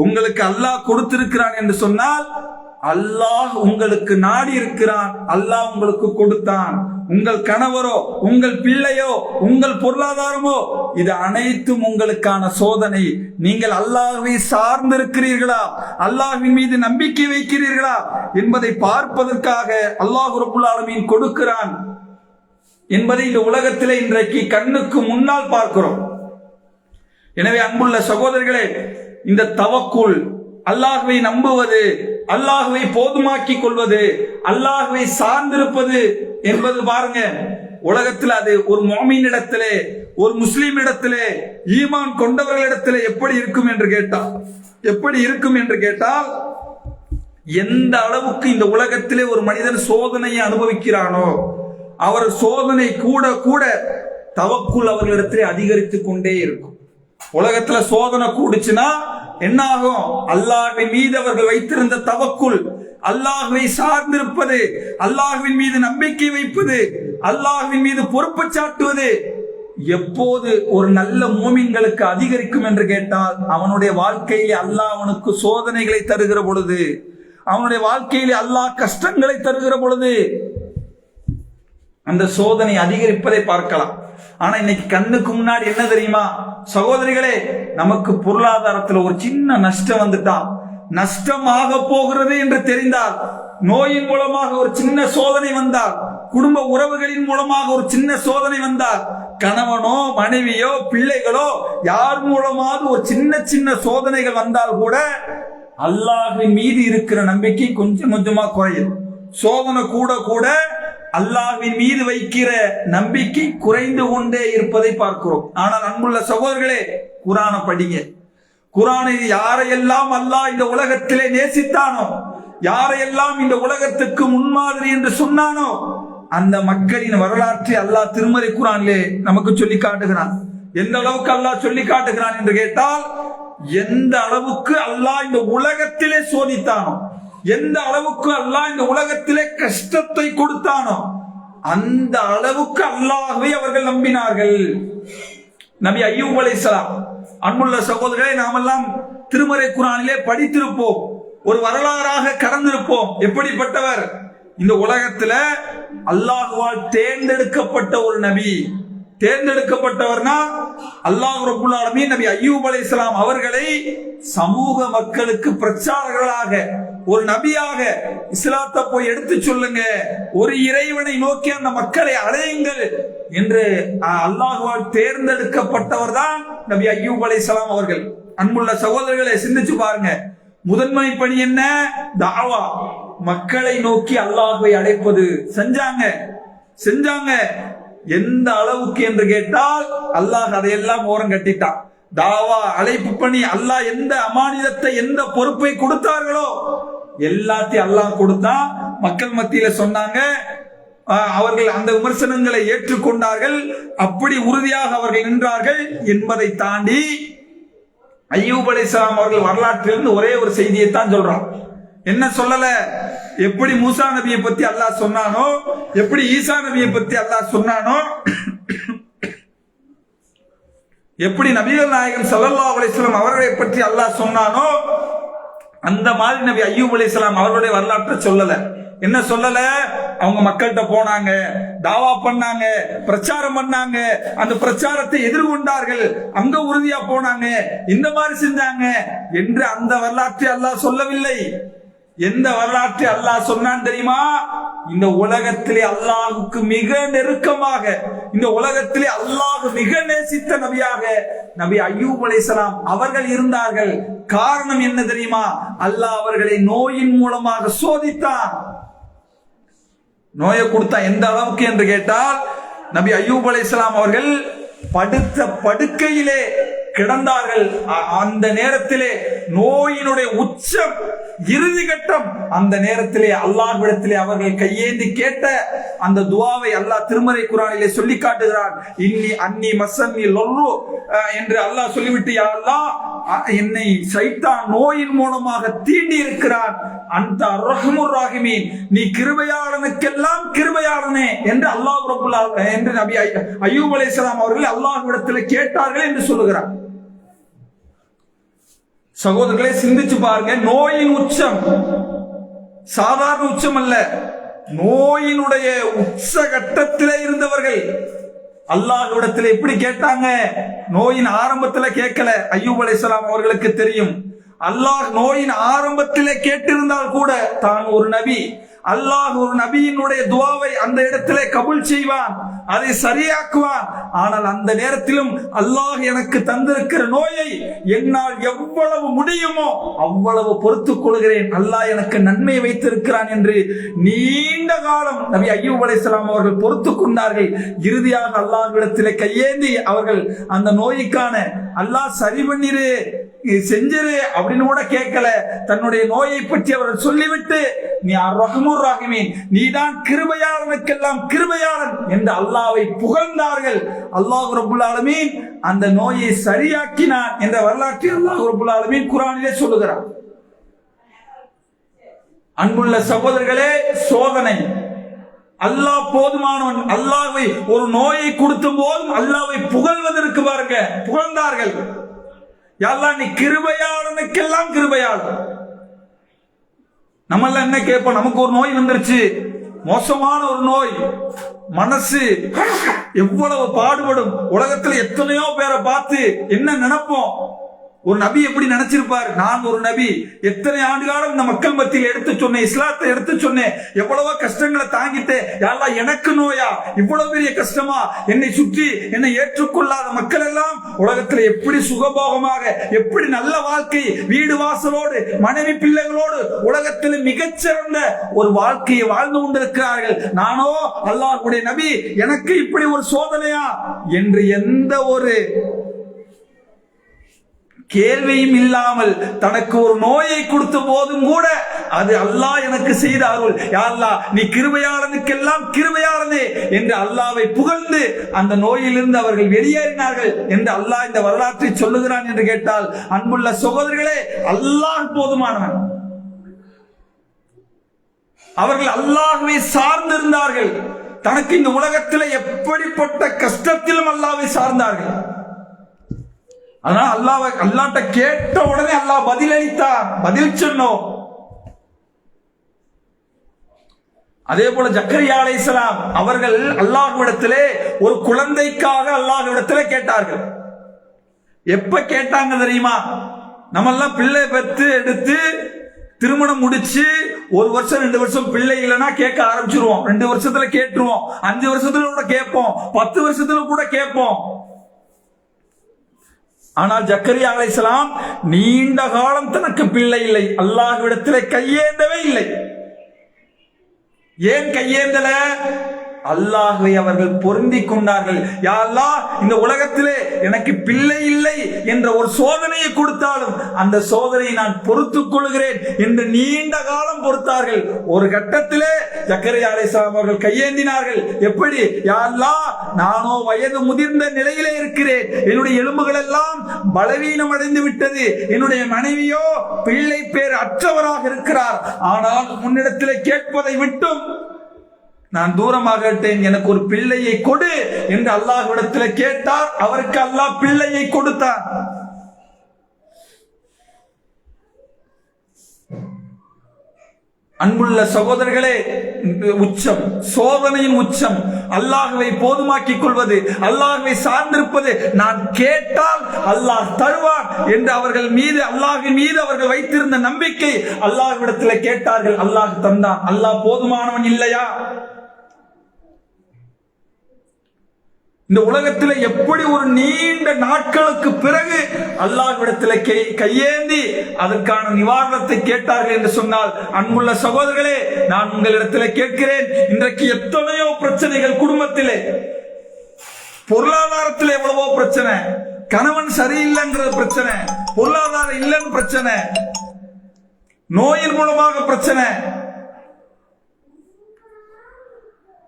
உங்களுக்கு அல்லாஹ் கொடுத்திருக்கிறான் என்று சொன்னால் அல்லாஹ் உங்களுக்கு நாடி இருக்கிறான், அல்லாஹ் உங்களுக்கு கொடுத்தான். உங்கள் கணவரோ, உங்கள் பிள்ளையோ, உங்கள் பொருளாதாரமோ, இது அனைத்தும் உங்களுக்கான சோதனை. நீங்கள் அல்லாஹ்வை சார்ந்திருக்கிறீர்களா, அல்லாஹ்வின் மீது நம்பிக்கை வைக்கிறீர்களா என்பதை பார்ப்பதற்காக அல்லாஹ் ரப்புல் ஆலமீன் கொடுக்கிறான் என்பதை இந்த உலகத்திலே இன்றைக்கு கண்ணுக்கு முன்னால் பார்க்கிறோம். எனவே அன்புள்ள சகோதரர்களே, இந்த தவக்குல், அல்லாஹ்வை நம்புவது, அல்லாஹ்வை போதுமாக்கி கொள்வது, அல்லாஹ்வை சார்ந்திருப்பது என்பது பாருங்க, உலகத்தில் அது ஒரு முஃமினிடத்திலே, ஒரு முஸ்லிம் இடத்திலே, ஈமான் கொண்டவர்களிடத்திலே எப்படி இருக்கும் என்று கேட்டால் எந்த அளவுக்கு இந்த உலகத்திலே ஒரு மனிதன் சோதனையை அனுபவிக்கிறானோ அவர் சோதனை கூட கூட தவக்குல் அவர்களிடத்திலே அதிகரித்துக் கொண்டே இருக்கும். உலகத்துல சோதனை கூடுச்சுன்னா என்ன ஆகும்? அல்லாஹ்வின் மீது அவர்கள் வைத்திருந்த தவக்குல், அல்லாஹ்வை சார்ந்திருப்பது, அல்லாஹ்வின் மீது நம்பிக்கை வைப்பது, அல்லாஹ்வின் மீது பொறுப்பு சாட்டுவது எப்போது ஒரு நல்ல மூமின்களுக்கு அதிகரிக்கும் என்று கேட்டால் அவனுடைய வாழ்க்கையிலே அல்லாஹ் அவனுக்கு சோதனைகளை தருகிற பொழுது, அவனுடைய வாழ்க்கையிலே அல்லாஹ் கஷ்டங்களை தருகிற பொழுது அந்த சோதனை அதிகரிப்பதை பார்க்கலாம். ஆனா இன்னைக்கு கண்ணுக்கு முன்னாடி என்ன தெரியுமா சகோதரிகளே, நமக்கு பொருளாதாரத்துல ஒரு சின்ன நஷ்டம் வந்துட்டா, நஷ்டமாக போகிறது என்று தெரிந்தால், நோயின் மூலமாக ஒரு சின்ன சோதனை வந்தால், குடும்ப உறவுகளின் மூலமாக ஒரு சின்ன சோதனை வந்தால், கணவனோ மனைவியோ பிள்ளைகளோ யார் மூலமாக ஒரு சின்ன சின்ன சோதனைகள் வந்தால் கூட அல்லாஹ்வின் மீது இருக்கிற நம்பிக்கை கொஞ்சம் கொஞ்சமா குறையும். சோதனை கூட கூட அல்லாஹ்வின் மீது வைக்கிற நம்பிக்கை குறைந்து கொண்டே இருப்பதை பார்க்கிறோம். ஆனால் அன்புள்ள சகோதரர்களே, குர்ஆனை படிங்க. குர்ஆனை யாரையெல்லாம் அல்லாஹ் இந்த உலகத்திலே நேசித்தானோ, யாரையெல்லாம் இந்த உலகத்துக்கு முன்மாதிரி என்று சொன்னானோ, அந்த மக்களின் வரலாற்றை அல்லாஹ் திருமறை குர்ஆனிலே நமக்கு சொல்லி காட்டுகிறான். எந்த அளவுக்கு அல்லாஹ் சொல்லி காட்டுகிறான் என்று கேட்டால், எந்த அளவுக்கு அல்லாஹ் இந்த உலகத்திலே சோதித்தானோ, எந்த அளவுக்கு அல்லாஹ் இந்த உலகத்திலே கஷ்டத்தை கொடுத்தானோ அந்த அளவுக்கு அல்லாஹ்வை அவர்கள் நம்பினார்கள். நபி அய்யூப் அலைஹிஸ்ஸலாம், அன்புள்ள சகோதரர்களை, நாமெல்லாம் திருமறை குர்ஆனிலே படித்திருப்போம், ஒரு வரலாறாக கடந்திருப்போம். எப்படிப்பட்டவர்? இந்த உலகத்துல அல்லாஹ்வால் தேர்ந்தெடுக்கப்பட்ட ஒரு நபி. தேர்ந்தெடுக்கப்பட்டவர்னா அல்லாஹ் ரப்பல் ஆலமீன் நபி அய்யூப் அலைஹிஸ்ஸலாம் அவர்களை சமூக மக்களுக்கு பிரச்சாரகர்களாக, ஒரு நபியாக இஸ்லாத்தை போய் எடுத்து சொல்லுங்க, ஒரு இறைவனை நோக்கி அந்த மக்களை அழையுங்கள் என்று அல்லாஹ்வால் தேர்ந்தெடுக்கப்பட்டவர் தான் நபி அய்யூப் அலைஹிஸ்ஸலாம் அவர்கள். அன்புள்ள சகோதரர்களை, சிந்திச்சு பாருங்க. முதன்மை பணி என்ன? தாவா, மக்களை நோக்கி அல்லாஹ்வை அழைப்பது. செஞ்சாங்க. எந்த அளவுக்கு என்று கேட்டால் அல்லாஹ் அதையெல்லாம் ஓரம் கட்டிட்டான். தாவா, அழைப்பு பணி, அல்லாஹ் எந்த அமானிதத்தை, எந்த பொறுப்பை கொடுத்தார்களோ எல்லாத்தையும் அல்லாஹ் கொடுத்தான். மக்கள் மத்தியில சொன்னாங்க, அவர்கள் அந்த விமர்சனங்களை ஏற்றுக்கொண்டார்கள். அப்படி உறுதியாக அவர்கள் நின்றார்கள் என்பதை தாண்டி அய்யூப் அலைஹிஸ்ஸலாம் அவர்கள் வரலாற்றிலிருந்து ஒரே ஒரு செய்தியை தான் சொல்றான். என்ன சொல்லல? எப்படி மூசா நபியை பத்தி அல்லாஹ் சொன்னானோ, எப்படி ஈசா நபியை பத்தி அல்லாஹ் சொன்னானோ, எப்படி நபிகள் நாயகம் ஸல்லல்லாஹு அலைஹி வஸல்லம் அவர்களை பற்றி அல்லாஹ் சொன்னானோ அந்த மாதிரி நபி அய்யூப் அலைஹிஸ்ஸலாம் அவர்களுடைய வரலாற்றை சொல்லல. என்ன சொல்லல? அவங்க மக்கள்கிட்ட போனாங்க, தாவா பண்ணாங்க, பிரச்சாரம் பண்ணாங்க, அந்த பிரச்சாரத்தை எதிர்கொண்டார்கள், அங்க உறுதியா போனாங்க, இந்த மாதிரி செஞ்சாங்க என்று அந்த வரலாற்றை அல்லாஹ் சொல்லவில்லை. எந்த வரலாற்றை அல்லாஹ் சொன்னான் தெரியுமா? இந்த உலகத்திலே அல்லாஹுக்கு மிக நெருக்கமாக, இந்த உலகத்திலே அல்லாஹ் மிக நேசித்த நபியாக நபி அய்யூப் அலைஹிஸ்ஸலாம் அவர்கள் இருந்தார்கள். காரணம் என்ன தெரியுமா? அல்லாஹ் அவர்களை நோயின் மூலமாக சோதித்தான். நோயை கொடுத்தா எந்த அளவுக்கு என்று கேட்டால், நபி அய்யூப் அலைஹிஸ்ஸலாம் அவர்கள் படுத்த படுக்கையிலே கிடந்தார்கள். அந்த நேரத்திலே நோயினுடைய உச்சம், இறுதி கட்டம். அந்த நேரத்திலே அல்லாஹ்விடத்திலே அவர்கள் கையேந்தி கேட்ட அந்த துஆவை அல்லாஹ் திருமறை குர்ஆனிலே சொல்லி காட்டுகிறான். இன்னி அன்னி மஸ்ஸன்னி லொல்லு என்று அல்லாஹ் சொல்லிவிட்டு, யா அல்லாஹ், என்னை சைத்தான் நோயின் மூலமாக தீண்டி இருக்கிறான். அந்த ரஹ்முர் ராஹிமீன், நீ கிருபையாளனுக்கெல்லாம் கிருபையாளனே என்று அல்லாஹ் ரப்பல் ஆலமீன் என்று நபி அய்யூப் அலைஹிஸ்ஸலாம் அவர்கள் அல்லாஹ்விடத்திலே கேட்டார்கள் என்று சொல்லுகிறார். சகோதரர்களை, சிந்திச்சு பாருங்க. நோயின் உச்சம் சாதாரண உச்சம் அல்ல, நோயினுடைய உச்ச கட்டத்திலே இருந்தவர்கள் அல்லாஹ்விடத்தில் எப்படி கேட்டாங்க? நோயின் ஆரம்பத்தில் கேட்கல. அய்யூப் அலைஹிஸ்ஸலாம் அவர்களுக்கு தெரியும், அல்லாஹ் நோயின் ஆரம்பத்திலே கேட்டிருந்தால் கூட தான் ஒரு நபி, அல்லாஹ் ஒரு நபியினுடைய துஆவை அந்த இடத்திலே கபூல் செய்வான், அதை சரியாக்குவான். ஆனால் அந்த நேரத்திலும் அல்லாஹ் எனக்கு தந்திருக்கிற நோயை என்னால் எவ்வளவு முடியுமோ அவ்வளவு பொறுத்துக் கொள்கிறேன், அல்லாஹ் எனக்கு நன்மை வைத்திருக்கிறான் என்று நீண்ட காலம் நபி அய்யூப் அலைஹிஸ்ஸலாம் அவர்கள் பொறுத்துக் கொண்டார்கள். இறுதியாக அல்லாஹ்விடத்திலே கையேந்தி அவர்கள் அந்த நோய்க்கான அல்லாஹ் சரி பண்ணிரு, செஞ்சிரு அப்படின்னு கூட கேட்கல. தன்னுடைய நோயை பற்றி அவர்கள் சொல்லிவிட்டு, நீ ரஹ்முர் ராஹிமீன், நீதான் கிருபையாளனுக்கெல்லாம் கிருபையாளன் என்று அல்லாஹ்வை புகழ்ந்தார்கள். அல்லாஹ் ரப்பல் ஆலமீன் அந்த நோயை சரியாக்கினான் என்ற வரலாற்றை அல்லாஹ் ரப்பல் ஆலமீன் குர்ஆனிலே சொல்லுகிறார். அன்புள்ள சகோதரர்களே, சோதனை. அல்லாஹ் போதுமானவன். அல்லாஹ்வை ஒரு நோயை கொடுத்த போதும் அல்லாஹ்வை புகழ்வதற்கு பாருங்க, புகழ்ந்தார்கள். யா அல்லாஹ், நீ கிருபையாளனுக்கெல்லாம் கிருபையாளன். நம்ம என்ன கேட்போம்? நமக்கு ஒரு நோய் வந்துருச்சு, மோசமான ஒரு நோய், மனசு எவ்வளவு பாடுபடும். உலகத்துல எத்தனையோ பேரை பார்த்து என்ன நினைப்போம்? ஒரு நபி எப்படி நினைச்சிருப்பார்? நான் ஒரு நபி, எத்தனை ஆண்டு காலம் இந்த மக்கள் மத்தியில் எடுத்து சொன்னேன், இஸ்லாத்தை எடுத்து சொன்னேன், எவ்வளவோ கஷ்டங்களை தாங்கிட்டேன், யா அல்லாஹ் எனக்கு நோயா, இவ்வளவு பெரிய கஷ்டமா? என்னை சுற்றி என்னை ஏற்றுக்கொள்ளாத மக்கள் எல்லாம் உலகத்தில் எப்படி சுகபோகமாக, எப்படி நல்ல வாழ்க்கை, வீடு வாசலோடு மனைவி பிள்ளைகளோடு உலகத்தில் மிகச்சிறந்த ஒரு வாழ்க்கையை வாழ்ந்து கொண்டிருக்கிறார்கள். நானோ அல்லாஹ்வுடைய நபி, எனக்கு இப்படி ஒரு சோதனையா என்று எந்த ஒரு கேள்வியும் இல்லாமல் தனக்கு ஒரு நோயை கொடுத்த போதும் கூட அது அல்லாஹ் எனக்கு செய்த அருள், யா அல்லாஹ் நீ கிருபையாளனுக்கெல்லாம் கிருபையாளனே என்று அல்லாஹ்வை புகழ்ந்து அந்த நோயிலிருந்து அவர்கள் வெளியேறினார்கள் என்று அல்லாஹ் இந்த வரலாற்றை சொல்லுகிறான் என்று கேட்டால், அன்புள்ள சகோதரர்களே, அல்லாஹ் போதுமானவன். அவர்கள் அல்லாஹ்வை சார்ந்திருந்தார்கள். தனக்கு இந்த உலகத்தில் எப்படிப்பட்ட கஷ்டத்திலும் அல்லாஹ்வை சார்ந்தார்கள். அதனால அல்லாஹ்ட்ட கேட்ட உடனே அல்லாஹ் பதிலளித்தார், பதில் சொன்னோம். அதே போல ஜக்கரியா அலைஹிஸ்ஸலாம் அவர்கள் அல்லாஹ்விடத்திலே ஒரு குழந்தைக்காக அல்லாஹ்விடத்திலே கேட்டார்கள். எப்ப கேட்டாங்க தெரியுமா? நம்ம எல்லாம் பிள்ளை பெற்று எடுத்து திருமணம் முடிச்சு 1 வருஷம் 2 வருஷம் பிள்ளை இல்லைன்னா கேட்க ஆரம்பிச்சிருவோம். 2 வருஷத்துல கேட்டுருவோம், 5 வருஷத்துல கூட கேட்போம், 10 வருஷத்துல கூட கேட்போம். ஆனால் ஜக்கரியா அலைஹிஸ்ஸலாம் நீண்ட காலம் தனக்கு பிள்ளை இல்லை, அல்லாஹ்விடத்திலே கையேந்தவே இல்லை. ஏன் கையேந்தல? அல்லாஹ்வை அவர்கள் பொருந்தி கொண்டார்கள். யா அல்லாஹ், இந்த உலகத்திலே எனக்கு பிள்ளை இல்லை என்ற ஒரு சோதனையை கொடுத்தாலும் அந்த சோதனையை நான் பொறுத்துக் கொள்கிறேன் என்று நீண்ட காலம் பொறுத்தார்கள். ஒரு கட்டத்திலே ஜக்கரியா அலைஹிஸ்ஸலாம் அவர்கள் கையேந்தினார்கள். எப்படி? யா அல்லாஹ், நானோ வயது முதிர்ந்த நிலையிலே இருக்கிறேன், என்னுடைய எலும்புகள் எல்லாம் பலவீனம் அடைந்து விட்டது, என்னுடைய மனைவியோ பிள்ளை பேர் அற்றவராக இருக்கிறார். ஆனால் முன்னிடத்திலே கேட்பதை விட்டும் நான் தூரமாக விட்டேன், எனக்கு ஒரு பிள்ளையை கொடு என்று அல்லாஹ்விடத்தில் கேட்டார். அவருக்கு அல்லாஹ் பிள்ளையை கொடுத்தார். அன்புள்ள சகோதரர்களே, உச்சம், சோதனையின் உச்சம் அல்லாஹ்வை போதுமாக்கிக் கொள்வது, அல்லாஹ்வை சார்ந்திருப்பது. நான் கேட்டால் அல்லாஹ் தருவான் என்று அவர்கள் மீது, அல்லாஹ்வின் மீது அவர்கள் வைத்திருந்த நம்பிக்கை. அல்லாஹ்விடத்தில் கேட்டார்கள், அல்லாஹ் தந்தான். அல்லாஹ் போதுமானவன் இல்லையா? இந்த உலகத்தில் எப்படி ஒரு நீண்ட நாட்களுக்கு பிறகு அல்லாஹ்விடத்தில் கையேந்தி அதற்கான நிவாரணத்தை கேட்டார்கள் என்று சொன்னால், அன்புள்ள சகோதரர்களே, நான் உங்களிடத்தில் கேட்கிறேன், இன்றைக்கு எத்தனையோ பிரச்சனைகள் குடும்பத்திலே, பொருளாதாரத்தில் எவ்வளவோ பிரச்சனை, கணவன் சரியில்லைங்கிற பிரச்சனை, பொருளாதாரம் இல்லைன்னு பிரச்சனை, நோயின் மூலமாக பிரச்சனை.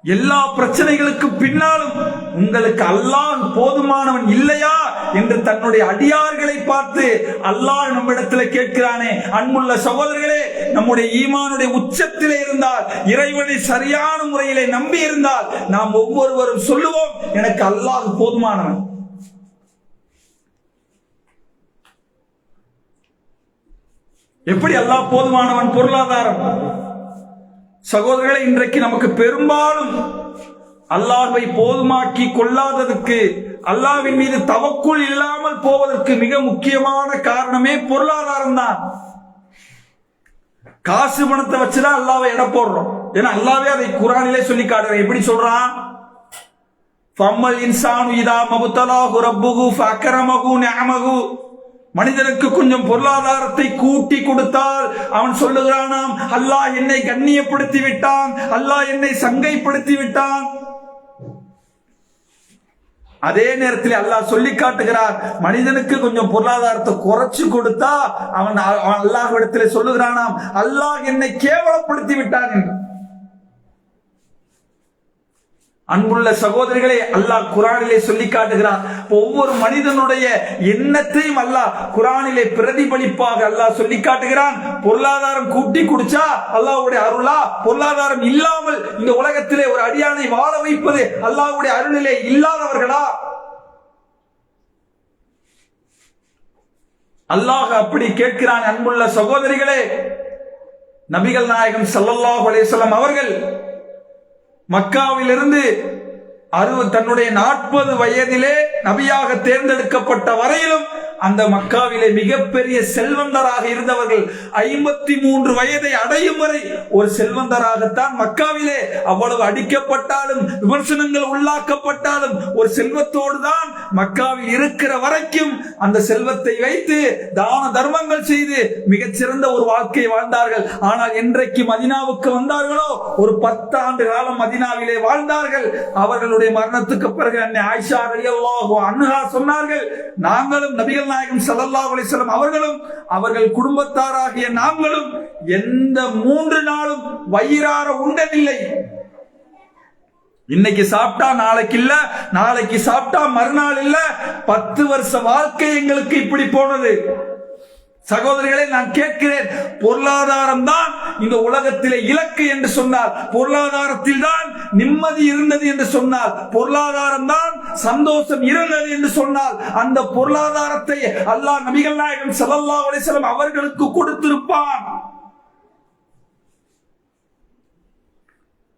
எல்லா பிரச்சனைகளுக்கு பின்னாலும் உங்களுக்கு அல்லாஹ் போதுமானவன் இல்லையா என்று தன்னுடைய அடியார்களை பார்த்து அல்லாஹ் நம்மிடத்தில் கேட்கிறானே. அன்புள்ள சகோதரர்களே, நம்முடைய ஈமானுடைய உச்சத்திலே இருந்தால், இறைவனை சரியான முறையிலே நம்பி இருந்தால், நாம் ஒவ்வொருவரும் சொல்லுவோம், எனக்கு அல்லாஹ் போதுமானவன். எப்படி அல்லாஹ் போதுமானவன்? பொருளாதாரம். சகோதரர்களை, இன்றைக்கு நமக்கு பெரும்பாலும் அல்லாஹ்வை போதுமாக்கி கொள்ளாததற்கு, அல்லாஹ்வின் மீது தவக்குல் இல்லாமல் போவதற்கு மிக முக்கியமான காரணமே பொருளாதாரம் தான். காசு பணத்தை வச்சுதான் அல்லாஹ்வை எடை போடுறோம். ஏன்னா அல்லாஹ்வே அதை குர்ஆனிலே சொல்லி காட்டுறான். எப்படி சொல்றான்? ஃபம்மல் இன்சானு இதா மப்தலாஹு ரப்புஹு ஃபஅக்ரமஹு நிஅமஹு. மனிதனுக்கு கொஞ்சம் பொருளாதாரத்தை கூட்டி கொடுத்தால் அவன் சொல்லுகிறானாம், அல்லாஹ் என்னை கண்ணியப்படுத்தி விட்டான், அல்லாஹ் என்னை சங்கைப்படுத்தி விட்டான். அதே நேரத்தில் அல்லாஹ் சொல்லி காட்டுகிறார், மனிதனுக்கு கொஞ்சம் பொருளாதாரத்தை குறைச்சு கொடுத்தா அவன் அல்லாஹ்விடத்தில் சொல்லுகிறானாம், அல்லாஹ் என்னை கேவலப்படுத்தி விட்டான் என்று. அன்புள்ள சகோதரிகளே, அல்லாஹ் குர்ஆனிலே சொல்லி காட்டுகிறான். ஒவ்வொரு மனிதனுடைய எண்ணத்தையும் அல்லாஹ் குர்ஆனிலே பிரதிபலிப்பாக அல்லாஹ் சொல்லி காட்டுகிறான். பொருளாதாரம் கூட்டி குடிச்சா அல்லாஹ்வுடைய அருளா? பொருளாதாரம் இல்லாமல் இந்த உலகத்திலே ஒரு அடியானை வாழ வைப்பது அல்லாஹ்வுடைய அருளிலே இல்லாதவர்களா? அல்லாஹ் அப்படி கேட்கிறான். அன்புள்ள சகோதரிகளே, நபிகள் நாயகம் ஸல்லல்லாஹு அலைஹி வஸல்லம் அவர்கள் மக்காவிலிருந்து தன்னுடைய 40 வயதிலே நபியாக தேர்ந்தெடுக்கப்பட்ட வரையிலும் அந்த மக்காவிலே மிகப்பெரிய செல்வந்தராக இருந்தவர்கள். 53 வயதை அடையும் வரை ஒரு செல்வந்தராகத்தான் மக்காவிலே. அவ்வளவு அடிக்கப்பட்டாலும் விமர்சனங்கள் உள்ளாக்கப்பட்டாலும் ஒரு செல்வத்தோடு தான் மக்காவில் இருக்கிற வரைக்கும் அந்த செல்வத்தை வைத்து தான தர்மங்கள் செய்து மிகச்சிறந்த ஒரு வாழ்க்கை வாழ்ந்தார்கள். ஆனால் என்றைக்கு மதீனாவுக்கு வந்தார்களோ, ஒரு 10 ஆண்டு காலம் மதீனாவிலே வாழ்ந்தார்கள். அவர்களுடைய மரணத்துக்கு பிறகு அன்னை ஆயிஷா ரலியல்லாஹு அன்ஹா சொன்னார்கள், நாங்களும் நபிகள் நாயகம் ஸல்லல்லாஹு அலைஹி வஸல்லம் அவர்களும் அவர்கள் குடும்பத்தாராகிய நாங்களும் எந்த 3 நாளும் வயிறார உண்டதில்லை. இன்னைக்கு சாப்பிட்டா நாளைக்கு இல்ல, நாளைக்கு சாப்பிட்டா மறுநாள் இல்ல. 10 வருஷ வாழ்க்கை எங்களுக்கு இப்படி போனது. சகோதரிகளை, நான் கேட்கிறேன், பொருளாதாரம் தான் இந்த உலகத்திலே இலக்கு என்று சொன்னால், பொருளாதாரத்தில் தான் நிம்மதி இருந்தது என்று சொன்னால், பொருளாதாரம் தான் சந்தோஷம் இருந்தது என்று சொன்னால், அந்த பொருளாதாரத்தை அல்லாஹ் நபிகள் நாயகம் ஸல்லல்லாஹு அலைஹி வஸல்லம் அவர்களுக்கு கொடுத்திருப்பான்.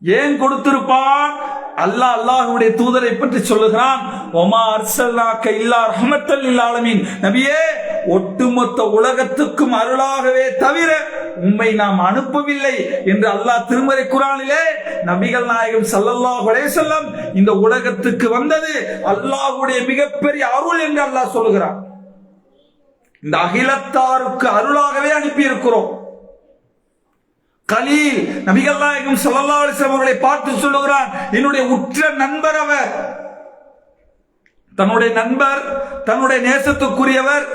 ஏன் கொடுத்திருப்பான்? அல்லாஹ்வுடைய தூதரை பற்றி சொல்லுகிறான், ஒமா அர்ஸல்னாக இல்லா ரஹ்மத்தல் லில் ஆலமீன். நபியே, ஒட்டுமொத்த உலகத்துக்கும் அருளாகவே தவிர உம்மை நாம் அனுப்பவில்லை என்று அல்லாஹ் திருமறை குர்ஆனிலே நபிகள் நாயகம் ஸல்லல்லாஹு அலைஹி வஸல்லம் இந்த உலகத்துக்கு வந்தது அல்லாஹ்வுடைய மிகப்பெரிய அருள் என்று அல்லாஹ் சொல்லுகிறான். இந்த அகிலத்தாருக்கு அருளாகவே அனுப்பி இருக்கிறோம். கலீல் நபிகள் நாயகம் ஸல்லல்லாஹு அலைஹி வஸல்லம் அவர்களை பார்த்து சொல்லுகிறான், என்னுடைய உற்ற நண்பர் அவர். தன்னுடைய நண்பர், தன்னுடைய நேசத்துக்குரியவர்,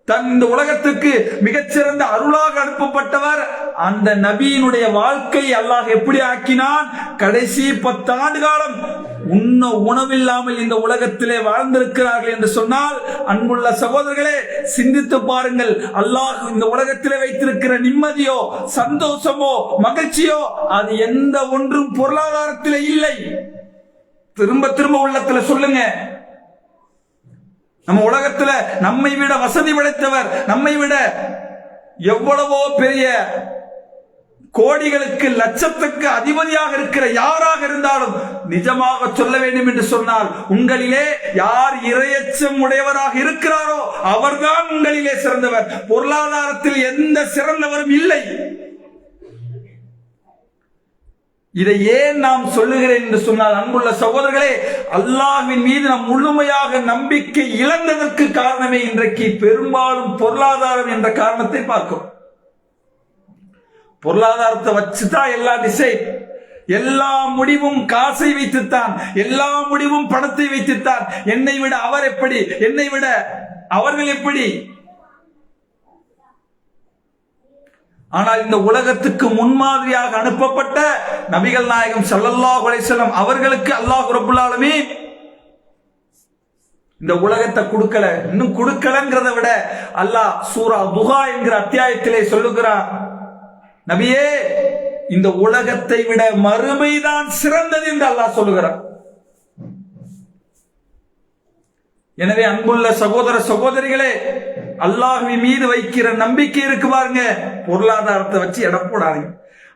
இந்த உலகத்துக்கு மிகச்சிறந்த அருளாக அனுப்பப்பட்டவர். அந்த நபியினுடைய வாழ்க்கை அல்லாஹ் எப்படி ஆக்கினான்? கடைசி 10 ஆண்டு காலம் உண்ண உணவில்லாமல் இந்த உலகத்திலே வாழ்ந்திருக்கிறார்கள் என்று சொன்னால், அன்புள்ள சகோதரர்களே, சிந்தித்து பாருங்கள். அல்லாஹ் இந்த உலகத்திலே வைத்திருக்கிற நிம்மதியோ, சந்தோஷமோ, மகிழ்ச்சியோ அது எந்த ஒன்றும் பொருளாதாரத்திலே இல்லை. திரும்ப திரும்ப உள்ளத்துல சொல்லுங்க. நம்ம உலகத்துல நம்மை விட வசதி படைத்தவர், நம்மை விட எவ்வளவோ பெரிய கோடிகளுக்கு லட்சத்துக்கு அதிபதியாக இருக்கிற யாராக இருந்தாலும் நிஜமாக சொல்ல வேண்டும் என்று சொன்னால், உங்களிலே யார் இறையச்சம் உடையவராக இருக்கிறாரோ அவர்தான் உங்களிலே சிறந்தவர். பொருளாதாரத்தில் எந்த சிறந்தவரும் இல்லை. இதை ஏன் நாம் சொல்லுகிறேன் என்று சொன்னால், அன்புள்ள சகோதரர்களே, அல்லாஹ்வின் மீது நாம் முழுமையாக நம்பிக்கை இழந்ததற்கு காரணமே இன்றைக்கு பெரும்பாலும் பொருளாதாரம் என்ற காரணத்தை பார்க்கிறோம். பொருளாதாரத்தை வச்சுதான் எல்லா டிசைன், எல்லா முடிவும் காசை வைத்துத்தான், எல்லா முடிவும் பணத்தை வைத்துத்தான். என்னை விட அவர் எப்படி, என்னை விட அவர்கள் எப்படி. ஆனால் இந்த உலகத்துக்கு முன்மாதிரியாக அனுப்பப்பட்ட நபிகள் நாயகம் ஸல்லல்லாஹு அலைஹி வஸல்லம் அவர்களுக்கு அல்லாஹ் ரப்பல் ஆலமீன் இந்த உலகத்தை கொடுக்கல. இன்னும் கொடுக்கலங்கிறத விட அல்லாஹ் சூரா துஹா என்கிற அத்தியாயத்திலே சொல்லுகிறார், நபியே, இந்த உலகத்தை விட மறுமைதான் சிறந்தது என்று அல்லாஹ் சொல்லுகிறார். எனவே அன்புள்ள சகோதர சகோதரிகளே, அல்லாஹ்வின் மீது வைக்கிற நம்பிக்கை இருக்கு பாருங்க, பொருளாதாரத்தை வச்சு எடை போடாதீங்க.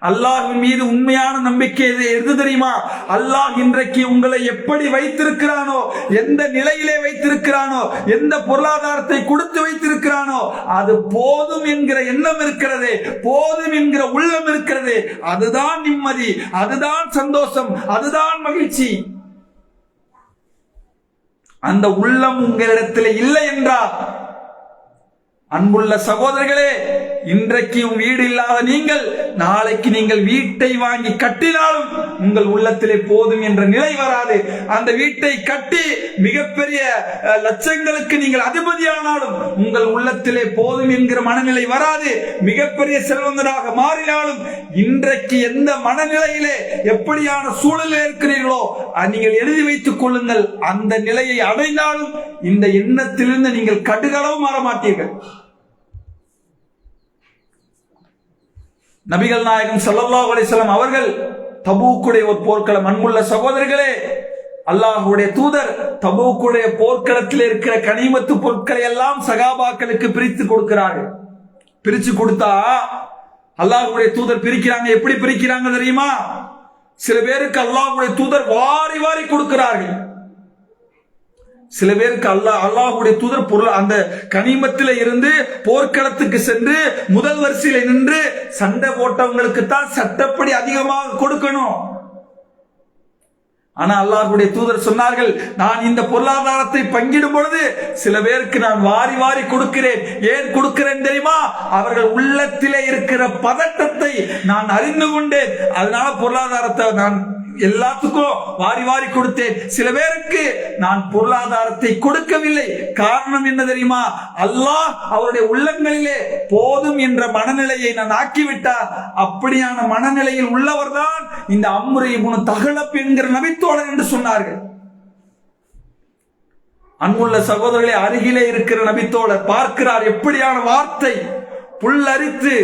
அல்லாஹ்வின் மீது உண்மையான நம்பிக்கை எது தெரியுமா? அல்லாஹ் இன்றைக்கு உங்களை எப்படி வைத்திருக்கிறானோ, எந்த நிலையிலே வைத்திருக்கிறானோ, எந்த பொருளாதாரத்தை கொடுத்து வைத்திருக்கிறானோ அது போதும் என்கிற எண்ணம் இருக்கிறதே, போதும் என்கிற உள்ளம் இருக்கிறதே, அதுதான் நிம்மதி, அதுதான் சந்தோஷம், அதுதான் மகிழ்ச்சி. அந்த உள்ளம் உங்களிடத்தில் இல்லை என்றால், அன்புள்ள சகோதரர்களே, இன்றைக்கு வீடு இல்லாத நீங்கள் நாளைக்கு நீங்கள் வீட்டை வாங்கி கட்டினாலும் உங்கள் உள்ளத்திலே போதும் என்ற நிலை வராது. அந்த வீட்டை கட்டி மிகப்பெரிய லட்சங்களுக்கு நீங்கள் அதிபதியானாலும் உங்கள் உள்ளத்திலே போதும் என்கிற மனநிலை வராது. மிகப்பெரிய செல்வந்தராக மாறினாலும் இன்றைக்கு எந்த மனநிலையிலே எப்படியான சூழலில் இருக்கிறீர்களோ நீங்கள் எழுதி வைத்துக் கொள்ளுங்கள். அந்த நிலையை அடைந்தாலும் இந்த எண்ணத்திலிருந்து நீங்கள் கடுகளவு மாற மாட்டீர்கள். நபிகள் நாயகம் ஸல்லல்லாஹு அலைஹி வஸல்லம் அவர்கள் தபூக்குடைய ஒரு போர்க்களம். அன்புள்ள சகோதரர்களே, அல்லாஹ்வுடைய தூதர் தபூக்குடைய போர்க்களத்தில் இருக்கிற கனிமத்து பொருட்களை எல்லாம் சகாபாக்களுக்கு பிரித்து கொடுக்கிறார்கள். பிரிச்சு கொடுத்தா அல்லாஹ்வுடைய தூதர் பிரிக்கிறாங்க. எப்படி பிரிக்கிறாங்க தெரியுமா? சில பேருக்கு அல்லாஹ்வுடைய தூதர் வாரி வாரி கொடுக்கிறார்கள். சில பேருக்கு அல்லாஹ்வுடைய தூதர் பொருள் அந்த கனிமத்தில இருந்து போர்க்களத்துக்கு சென்று முதல் வரிசையில் நின்று சண்டை போட்டவங்களுக்கு தான் சட்டப்படி அதிகமாக கொடுக்கணும். ஆனா அல்லாஹ்வுடைய தூதர் சொன்னார்கள், நான் இந்த பொருளாதாரத்தை பங்கிடும் பொழுது சில பேருக்கு நான் வாரி வாரி கொடுக்கிறேன். ஏன் கொடுக்கிறேன் தெரியுமா? அவர்கள் உள்ளத்திலே இருக்கிற பதட்டத்தை நான் அறிந்து கொண்டேன். அதனால பொருளாதாரத்தை நான் எல்லாத்துக்கும் வாரி வாரி கொடுத்தேன். சில பேருக்கு நான் பொருளாதாரத்தை கொடுக்கவில்லை. காரணம் என்ன தெரியுமா? அல்லாஹ் அவருடைய உள்ளங்களிலே போதும் என்ற மனநிலையை நான் ஆக்கிவிட்டார். அப்படியான மனநிலையில் உள்ளவர் தான் இந்த அம்ரு இப்னு தஹ்லப் என்கிற நபித்தோழர் என்று சொன்னார்கள். அன்புள்ள சகோதரர்களே, அருகிலே இருக்கிற நபித்தோழர் பார்க்கிறார் எப்படியான வார்த்தை. புல்லரித்து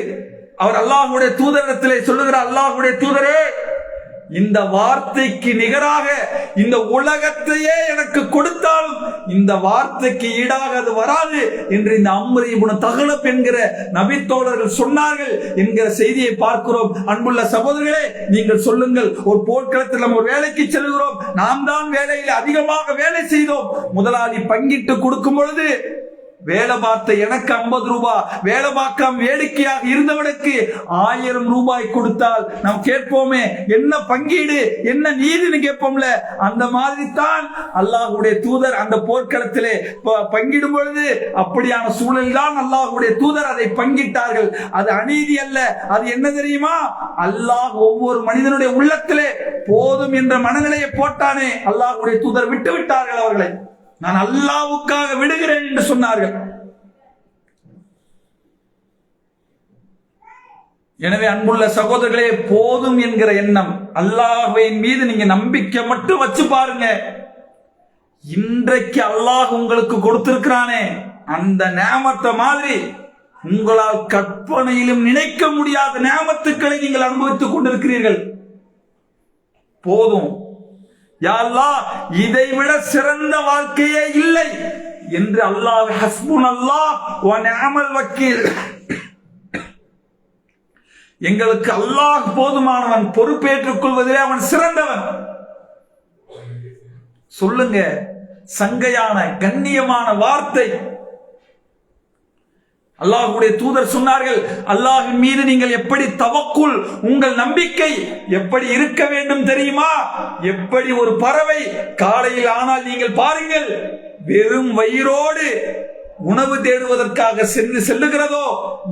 அவர் அல்லாஹ்வுடைய தூதரிடத்திலே சொல்லுகிறார், அல்லாஹ்வுடைய தூதரே, இந்த வார்த்தைக்கு நிகராக இந்த உலகத்தையே எனக்கு கொடுத்தாலும் இந்த வார்த்தைக்கு ஈடாக அது வராது என்று இந்த அம்ர் இப்னு தஹ்லப் என்கிற நபித்தோழர்கள் சொன்னார்கள் என்கிற செய்தியை பார்க்கிறோம். அன்புள்ள சகோதரர்களே, நீங்கள் சொல்லுங்கள், ஒரு போர்க்களத்தில் நம்ம ஒரு வேலைக்கு செல்கிறோம், நாம் தான் வேலையில் அதிகமாக வேலை செய்தோம், முதலாளி பங்கிட்டு கொடுக்கும் பொழுது வேலை பார்த்த எனக்கு 50 ரூபாய், வேலை பார்க்காம வேடிக்கையாக இருந்தவனுக்கு 1000 ரூபாய் கொடுத்தால் நாம் கேட்போமே, என்ன பங்கீடு, என்ன நீதினு கேட்போம்ல. அந்த மாதிரி தான் அல்லாஹ்வுடைய தூதர் அந்த போர்க்களத்திலே பங்கிடும் பொழுது அப்படியான சூழலில் தான் அல்லாஹ்வுடைய தூதர் அதை பங்கிட்டார்கள். அது அநீதி அல்ல. அது என்ன தெரியுமா? அல்லாஹ் ஒவ்வொரு மனிதனுடைய உள்ளத்திலே போதும் என்ற மனநிலையை போட்டானே, அல்லாஹ்வுடைய தூதர் விட்டு விட்டார்கள் அவர்களை. நான் அல்லாஹ்வுக்காக விடுகிறேன் என்று சொன்னார்கள். எனவே அன்புள்ள சகோதரர்களே, போதும் என்கிற எண்ணம், அல்லாஹ்வின் மீது நீங்க நம்பிக்கை மட்டும் வச்சு பாருங்க. இன்றைக்கு அல்லாஹ் உங்களுக்கு கொடுத்திருக்கிறானே அந்த நேமத்தை மாதிரி உங்களால் கற்பனையிலும் நினைக்க முடியாத நேமத்துக்களை நீங்கள் அனுபவித்துக் கொண்டிருக்கிறீர்கள். போதும் யா அல்லாஹ், இதைவிட சிறந்த வாழ்க்கையே இல்லை என்று அல்லாஹ் ஹஸ்புனல்லாஹ் வ நிஅமல் வக்கீல், எங்களுக்கு அல்லாஹ் போதுமானவன், பொறுப்பேற்றுக் கொள்வதிலே அவன் சிறந்தவன். சொல்லுங்க, சங்கையான கண்ணியமான வார்த்தை. அல்லாஹ்வுடைய தூதர் சொன்னார்கள், அல்லாஹ்வின் மீது நீங்கள் எப்படி தவக்குல், உங்கள் நம்பிக்கை எப்படி இருக்க வேண்டும் தெரியுமா? எப்படி ஒரு பறவை காலையில் ஆனால் நீங்கள் பாருங்கள், வெறும் வயிறோடு உணவு தேடுவதற்காக செல்லுகிறதோ,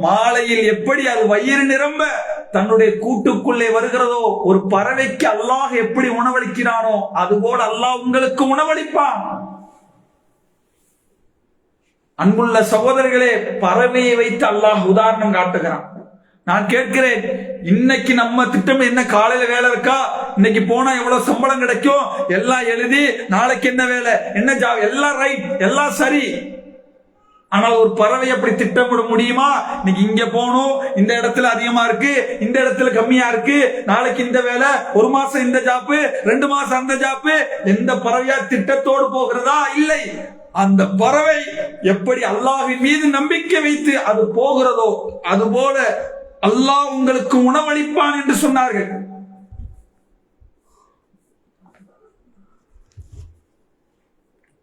மாலையில் எப்படி அது வயிறு நிரம்ப தன்னுடைய கூட்டுக்குள்ளே வருகிறதோ, ஒரு பறவைக்கு அல்லாஹ் எப்படி உணவளிக்கிறானோ அதுபோல் அல்லாஹ் உங்களுக்கு உணவளிப்பான். அன்புள்ள சகோதரர்களே, பறவையை வைத்து அல்லாஹ் உதாரணம் காட்டுகிறான். நான் கேட்கிறேன், இன்னைக்கு நம்ம திட்டம் என்ன? காலையில வேலை இருக்கா, இன்னைக்கு போனா எவ்வளவு சம்பளம் கிடைக்கும், எல்லாம் எழுதி நாளைக்கு என்ன வேலை, என்ன ஜாப், எல்லாம் ரைட், எல்லாம் சரி. ஆனால் ஒரு பறவை அப்படி திட்டமிட முடியுமா? இன்னைக்கு இங்க போகணும், இந்த இடத்துல அதிகமா இருக்கு, இந்த இடத்துல கம்மியா இருக்கு, நாளைக்கு இந்த வேலை, ஒரு மாசம் இந்த ஜாப்பு, 2 மாசம் அந்த ஜாப்பு. எந்த பறவையா திட்டத்தோடு போகிறதா? இல்லை. அந்த பறவை எப்படி அல்லாஹ்வின் மீது நம்பிக்கை வைத்து அது போகிறதோ அதுபோல அல்லாஹ் உங்களுக்கு உணவளிப்பான் என்று சொன்னார்கள்.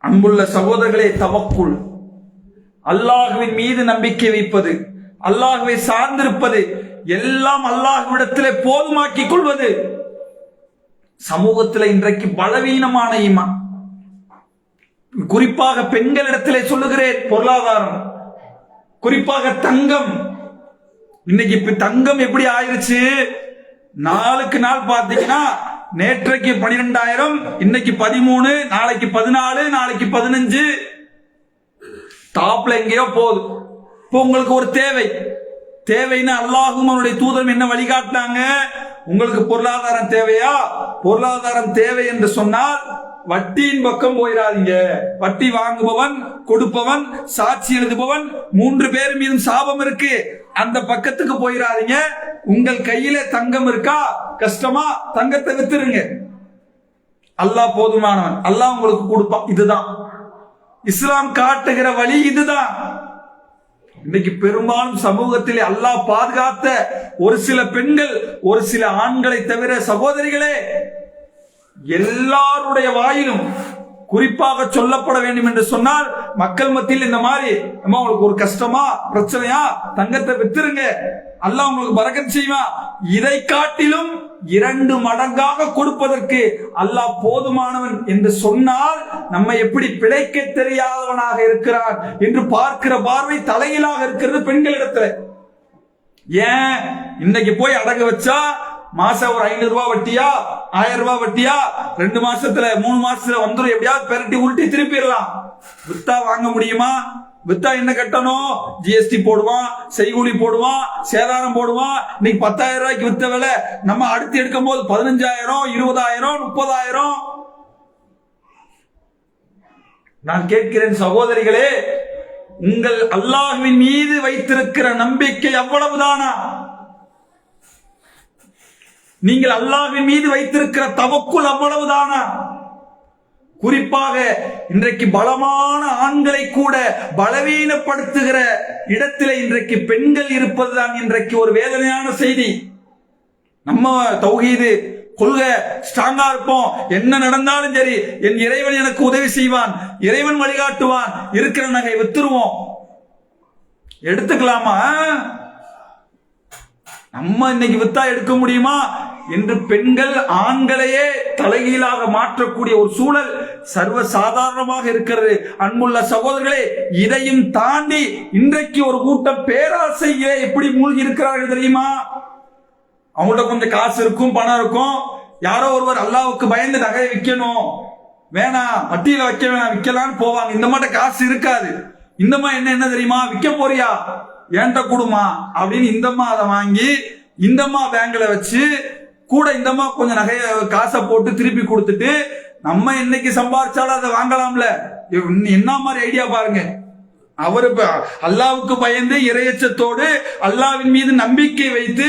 அன்புள்ள சகோதரர்களே, தவக்குல், அல்லாஹ்வின் மீது நம்பிக்கை வைப்பது, அல்லாஹ்வை சார்ந்திருப்பது, எல்லாம் அல்லாஹ்விடத்திலே போதுமாக்கிக் கொள்வது சமூகத்தில் இன்றைக்கு பலவீனமான ஈமான். குறிப்பாக பெண்களிடத்திலே சொல்லுகிறேன், பொருளாதாரம், குறிப்பாக தங்கம். இன்னைக்கு தங்கம் எப்படி ஆயிருச்சு? நாளுக்கு நாள் பார்த்தீங்கன்னா, நேற்றைக்கு 12,000, இன்னைக்கு 13, நாளைக்கு 14, நாளைக்கு 15, டாப்ல எங்கேயோ போகுது. இப்போ உங்களுக்கு ஒரு தேவைன்னு அல்லாஹும் அவனுடைய தூதரும் என்ன வழிகாட்டினாங்க? உங்களுக்கு பொருளாதாரம் தேவையா? பொருளாதாரம் தேவை என்று சொன்னால் வட்டியின் பக்கம் போயிடாதீங்க. வட்டி வாங்குபவன், கொடுப்பவன், சாட்சி எழுதுபவன், 3 பேர் மீதும் சாபம் இருக்கு, அந்த பக்கத்துக்கு போயிடாதீங்க. உங்கள் கையில தங்கம் இருக்கா, கஷ்டமா, தங்கத்தை வித்துருங்க. அல்லாஹ் போதுமானவன், அல்லாஹ் உங்களுக்கு கொடுப்பான். இதுதான் இஸ்லாம் காட்டுகிற வழி. இதுதான் இன்னைக்கு பெரும்பாலும் சமூகத்திலே அல்லாஹ் பாதுகாத்த ஒரு சில பெண்கள், ஒரு சில ஆண்களை தவிர சகோதரிகளே, எல்லாருடைய வாயிலும் குறிப்பாக சொல்லப்பட வேண்டும் என்று சொன்னால், மக்கள் மத்தியில் இந்த மாதிரி உங்களுக்கு ஒரு கஷ்டமா, பிரச்சனையா, தங்கத்தை வித்துருங்க, அல்லாஹ் உங்களுக்கு பரக்கத் செய்வான். இதை காட்டிலும் 2 மடங்காக கொடுப்பதற்கு அல்லாஹ் போதுமானவன் என்று சொன்னால், நம்ம எப்படி பிழைக்க தெரியாதவனாக இருக்கிறான் என்று பார்க்கிற பார்வை தலையிலாக இருக்கிறது பெண்களிடத்துல. ஏன் இன்னைக்கு போய் அடகு வச்சா மாசம் ஒரு 500 ரூபாய் வட்டியா, 1000 ரூபாய் வட்டியா, 2 மாசத்துல 3 மாசத்துல வந்துடும், எப்படியாவது பெரட்டி உருட்டி திருப்பிடலாம். வித்தா வாங்க முடியுமா? வித்தா என்ன கட்டணும்? ஜிஎஸ்டி போடுவான், செய்கூலி போடுவான், சேதாரம் போடுவான். இன்னைக்கு 10,000 ரூபாய்க்கு வித்த விலை நம்ம அடுத்து எடுக்கும் போது 15,000, 20,000, 30,000. நான் கேட்கிறேன் சகோதரிகளே, உங்கள் அல்லாஹ்வின் மீது வைத்திருக்கிற நம்பிக்கை அவ்வளவுதானா? நீங்கள் அல்லாஹ்வின் மீது வைத்திருக்கிற தவக்குல் அவ்வளவுதானா? குறிப்பாக இன்றைக்கு பலமான ஆண்களை கூட பலவீனப்படுத்துகிற இடத்திலே இன்றைக்கு பெண்கள் இருப்பதுதான் இன்றைக்கு ஒரு வேதனையான செய்தி. நம்ம தௌஹீது கொள்கை ஸ்ட்ராங்கா இருப்போம், என்ன நடந்தாலும் சரி என் இறைவன் எனக்கு உதவி செய்வான், இறைவன் வழிகாட்டுவான், இருக்கிற நகை வித்துருவோம், எடுத்துக்கலாமா, நம்ம இன்னைக்கு வித்தா எடுக்க முடியுமா என்று பெண்கள் ஆண்களையே தலைகீழாக மாற்றக்கூடிய ஒரு சூழல் சர்வ சாதாரணமாக இருக்கிறது. அன்புள்ள சகோதரர்களே, இதையும் தாண்டி இன்றைக்கு ஒரு கூட்டம் பேராசையிலே எப்படி மூழ்கி இருக்கிறார்கள் தெரியுமா? அவங்கள்ட்ட கொஞ்சம் காசு இருக்கும், பணம் இருக்கும், யாரோ ஒருவர் அல்லாஹ்வுக்கு பயந்து நகையை விற்கணும், வேணாம் வட்டியில வைக்க வேணாம், விற்கலான்னு போவாங்க. இந்த மாதிரி காசு இருக்காது. இந்தம்மா என்ன தெரியுமா, விற்க போறியா, ஏன்ட்ட கொடுமா அப்படின்னு இந்தம்மா அதை வாங்கி இந்தம்மா பேங்க்ல வச்சு கூட இந்தம்மா கொஞ்சம் நகைய காசை போட்டு திருப்பி கொடுத்துட்டு நம்ம என்னைக்கு சம்பாதிச்சாலும் அதை வாங்கலாம்ல. என்ன மாதிரி ஐடியா பாருங்க. அவரு அல்லாஹ்வுக்கு பயந்து இறையச்சத்தோடு அல்லாஹ்வின் மீது நம்பிக்கை வைத்து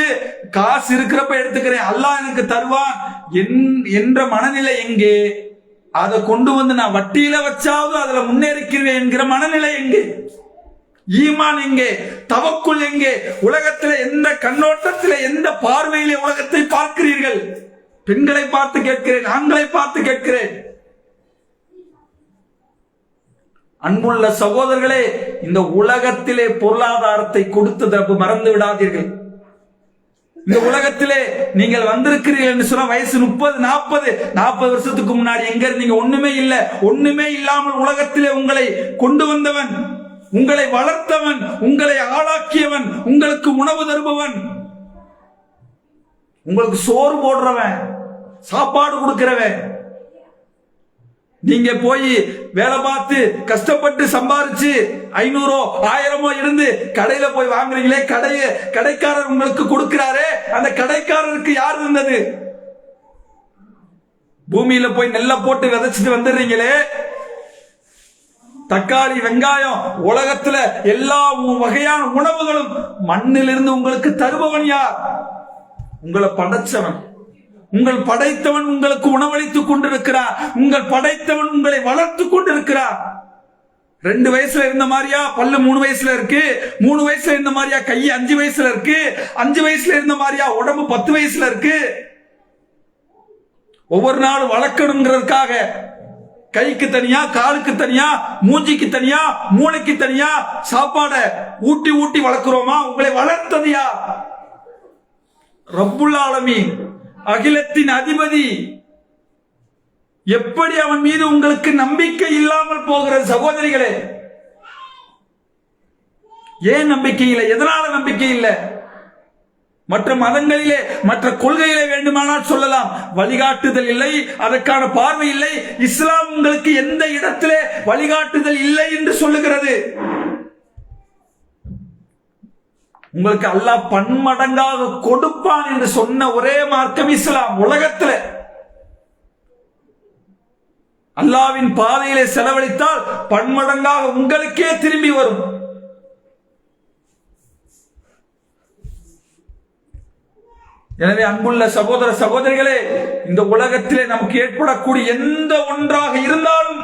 காசு இருக்கிறப்ப எடுத்துக்கிறேன், அல்லாஹ் எனக்கு தருவான் என்ற மனநிலை எங்கே? அதை கொண்டு வந்து நான் வட்டியில வச்சாவது அதுல முன்னேறிக்கிறேன் என்கிற மனநிலை எங்கே? ஈமான் எங்கே? தவக்குல் எங்கே? உலகத்திலே எந்த கண்ணோட்டத்திலே எந்த பார்வையிலே உலகத்தை பார்க்கிறீர்கள்? பெண்களை பார்த்து கேட்கிறேன், ஆண்களை பார்த்து கேட்கிறேன். அன்புள்ள சகோதரர்களே, இந்த உலகத்திலே பொருளாதாரத்தை கொடுத்து மறந்து விடாதீர்கள். இந்த உலகத்திலே நீங்கள் வந்திருக்கிறீர்கள் என்று சொன்ன வயசு 30-40 வருஷத்துக்கு முன்னாடி எங்க இருந்தீங்க? ஒண்ணுமே இல்ல. ஒண்ணுமே இல்லாமல் உலகத்திலே உங்களை கொண்டு வந்தவன், உங்களை வளர்த்தவன், உங்களை ஆளாக்கியவன், உங்களுக்கு உணவு தருபவன், உங்களுக்கு சோறு போடுறவன், சாப்பாடு கொடுக்கிறவன். நீங்க போய் வேலை பார்த்து கஷ்டப்பட்டு சம்பாரிச்சு 500-1000 இருந்து கடையில போய் வாங்குறீங்களே, கடைக்காரர் உங்களுக்கு கொடுக்கிறாரே, அந்த கடைக்காரருக்கு யார் இருந்தது? பூமியில போய் நெல்லை போட்டு விதைச்சிட்டு வந்துடுறீங்களே, தக்காளி வெங்காயம் உலகத்துல எல்லா வகையான உணவுகளும் மண்ணிலிருந்து உங்களுக்கு தருபவன் யார்? உங்களை படைச்சவன். உங்கள் படைத்தவன் உங்களுக்கு உணவளித்துக் கொண்டிருக்கிறார். உங்கள் படைத்தவன் உங்களை வளர்த்து கொண்டிருக்கிறார். 2 வயசுல இருந்த மாதிரியா பல்லு 3 வயசுல இருக்கு? 3 வயசுல இருந்த மாதிரியா கை 5 வயசுல இருக்கு? 5 வயசுல இருந்த மாதிரியா உடம்பு 10 வயசுல இருக்கு? ஒவ்வொரு நாளும் வளர்க்கணுங்கிறதுக்காக கைக்கு தனியா, காலுக்கு தனியா, மூஞ்சிக்கு தனியா, மூளைக்கு தனியா சாப்பாட ஊட்டி ஊட்டி வளர்க்கிறோமா? உங்களை வளர்த்தது யார்? ரப்புல் ஆலமீன், அகிலத்தின் அதிபதி. எப்படி அவன் மீது உங்களுக்கு நம்பிக்கை இல்லாமல் போகிற சகோதரிகளே? ஏன் நம்பிக்கை இல்லை? எதனால நம்பிக்கை இல்லை? மற்ற மதங்களிலே மற்ற கொள்கையிலே வேண்டுமானால் சொல்லலாம், வழிகாட்டுதல் இல்லை, அதற்கான பார்வை இல்லை. இஸ்லாம் உங்களுக்கு எந்த இடத்திலே வழிகாட்டுதல் இல்லை என்று சொல்லுகிறது? உங்களுக்கு அல்லாஹ் பன்மடங்காக கொடுப்பான் என்று சொன்ன ஒரே மார்க்கம் இஸ்லாம். உலகத்தில் அல்லாஹ்வின் பாதையிலே செலவழித்தால் பன்மடங்காக உங்களுக்கே திரும்பி வரும். எனவே அன்புள்ள சகோதர சகோதரிகளே, இந்த உலகத்திலே நமக்கு ஏற்படக்கூடிய எந்த ஒன்றாக இருந்தாலும்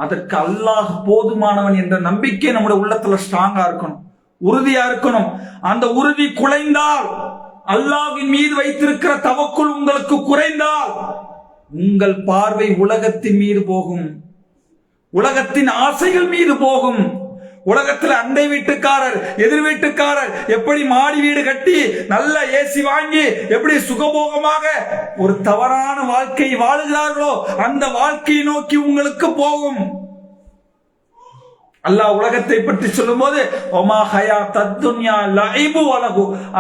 அதற்கு அல்லாஹ் போதுமானவன் என்ற நம்பிக்கை நம்முடைய உள்ளத்துல ஸ்ட்ராங்கா இருக்கணும், உறுதியா இருக்கணும். அந்த உறுதி குலைந்தால், அல்லாஹ்வின் மீது வைத்திருக்கிற தவக்குல் உங்களுக்கு குறைந்தால், உங்கள் பார்வை உலகத்தின் மீது போகும், உலகத்தின் ஆசைகள் மீது போகும். உலகத்தில் அண்டை வீட்டுக்காரர், எதிர் வீட்டுக்காரர் எப்படி மாடி வீடு கட்டி நல்ல ஏசி வாங்கி எப்படி சுகபோகமாக ஒரு தவறான வாழ்க்கை வாழுகிறார்களோ அந்த வாழ்க்கையை நோக்கி உங்களுக்கு போகும். அல்லாஹ் உலகத்தை பற்றி சொல்லும் போது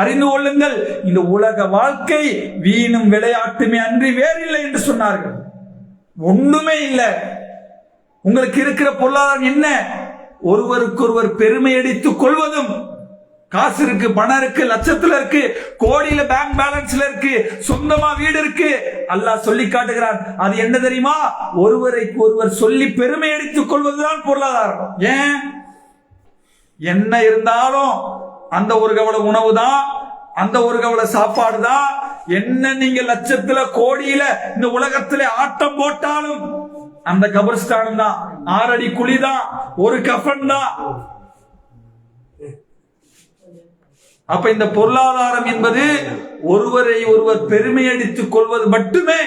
அறிந்து கொள்ளுங்கள், இந்த உலக வாழ்க்கை வீணும் விளையாட்டுமே அன்றி வேறில்லை என்று சொன்னார்கள். ஒண்ணுமே இல்லை. உங்களுக்கு இருக்கிற பொருளாதாரம் என்ன? ஒருவருக்கொருவர் பெருமை அடித்துக் கொள்வதும். காசு இருக்கு, பணம் இருக்கு, லட்சத்துல இருக்கு, கோடியில பேங்க் பேலன்ஸ்ல இருக்கு, சொந்தமா வீடு இருக்கு. அல்லாஹ் சொல்லி காட்டுகிறான், அது என்ன தெரியுமா? ஒருவருக்கு ஒருவர் சொல்லி பெருமை அடித்துக் கொள்வதுதான் பொருளாதாரம். ஏன்? என்ன இருந்தாலும் அந்த ஒரு கவலை உணவு தான், அந்த ஒரு கவலை சாப்பாடு தான். என்ன நீங்க லட்சத்துல கோடியில இந்த உலகத்திலே ஆட்டம் போட்டாலும் அந்த கபர்ஸ்தான் தான், 6 அடி குழிதான், ஒரு கஃன் தான். அப்ப இந்த பொருளாதாரம் என்பது ஒருவரை ஒருவர் பெருமையடித்துக் கொள்வது மட்டுமே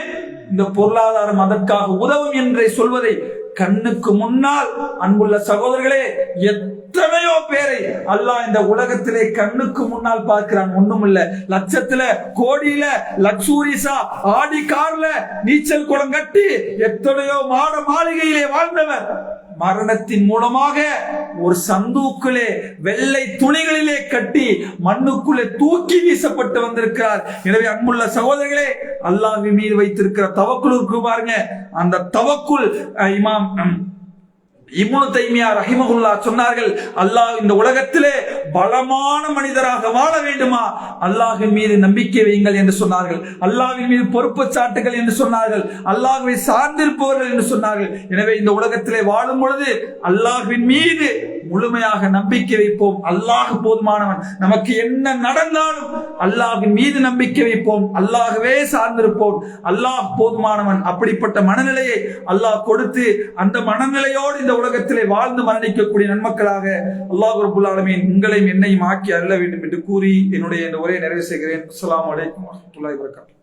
இந்த பொருளாதாரம் அதற்காக உதவும் என்று சொல்வதை கண்ணுக்கு முன்னால் அன்புள்ள சகோதரர்களே எத்தனையோ பேரை அல்லாஹ் இந்த உலகத்திலே கண்ணுக்கு முன்னால் பார்க்கிறான். ஒண்ணுமில்ல, லட்சத்துல கோடியில லக்ஸூரிஸா ஆடி கார்ல நீச்சல் குளம் கட்டி எத்தனையோ மாட மாளிகையிலே வாழ்ந்தவர் மரணத்தின் மூலமாக ஒரு சந்தூக்கிலே வெள்ளை துணிகளிலே கட்டி மண்ணுக்குள்ளே தூக்கி வீசப்பட்டு வந்திருக்கிறார். எனவே அன்புள்ள சகோதரர்களே, அல்லாஹ்வின் மீது வைத்திருக்கிற தவக்குல் இருக்கு பாருங்க. அந்த தவக்குல் இமாம் இப்னு தைமியா ரஹிமஹுல்லாஹ் சொன்னார்கள், அல்லாஹ் இந்த உலகத்திலே பலமான மனிதராக வாழ வேண்டுமா, அல்லாஹ்வின் மீது நம்பிக்கை வையுங்கள் என்று சொன்னார்கள். அல்லாஹ்வின் மீது பொறுப்பு சாட்டுகள் என்று சொன்னார்கள். அல்லாஹ்வை சார்ந்திருப்பவர்கள் என்று சொன்னார்கள். எனவே இந்த உலகத்திலே வாழும் பொழுது அல்லாஹ்வின் மீது முழுமையாக நம்பிக்கை வைப்போம். அல்லாஹ் போதுமானவன். நமக்கு என்ன நடந்தாலும் அல்லாஹ்வின் மீது நம்பிக்கை வைப்போம். அல்லாஹ்வே சார்ந்திருப்போம். அல்லாஹ் போதுமானவன். அப்படிப்பட்ட மனநிலையை அல்லாஹ் கொடுத்து அந்த மனநிலையோடு இந்த உலகத்திலே வாழ்ந்து மரணிக்கக்கூடிய நன்மக்களாக அல்லாஹ் ரப்பல் ஆலமீன் உங்களையும் என்னையும் ஆக்கி அருள வேண்டும் என்று கூறி என்னுடைய இந்த உரையை நிறைவு செய்கிறேன். அஸ்ஸலாமு அலைக்கும் வரஹ்மத்துல்லாஹி வபரகாத்துஹு.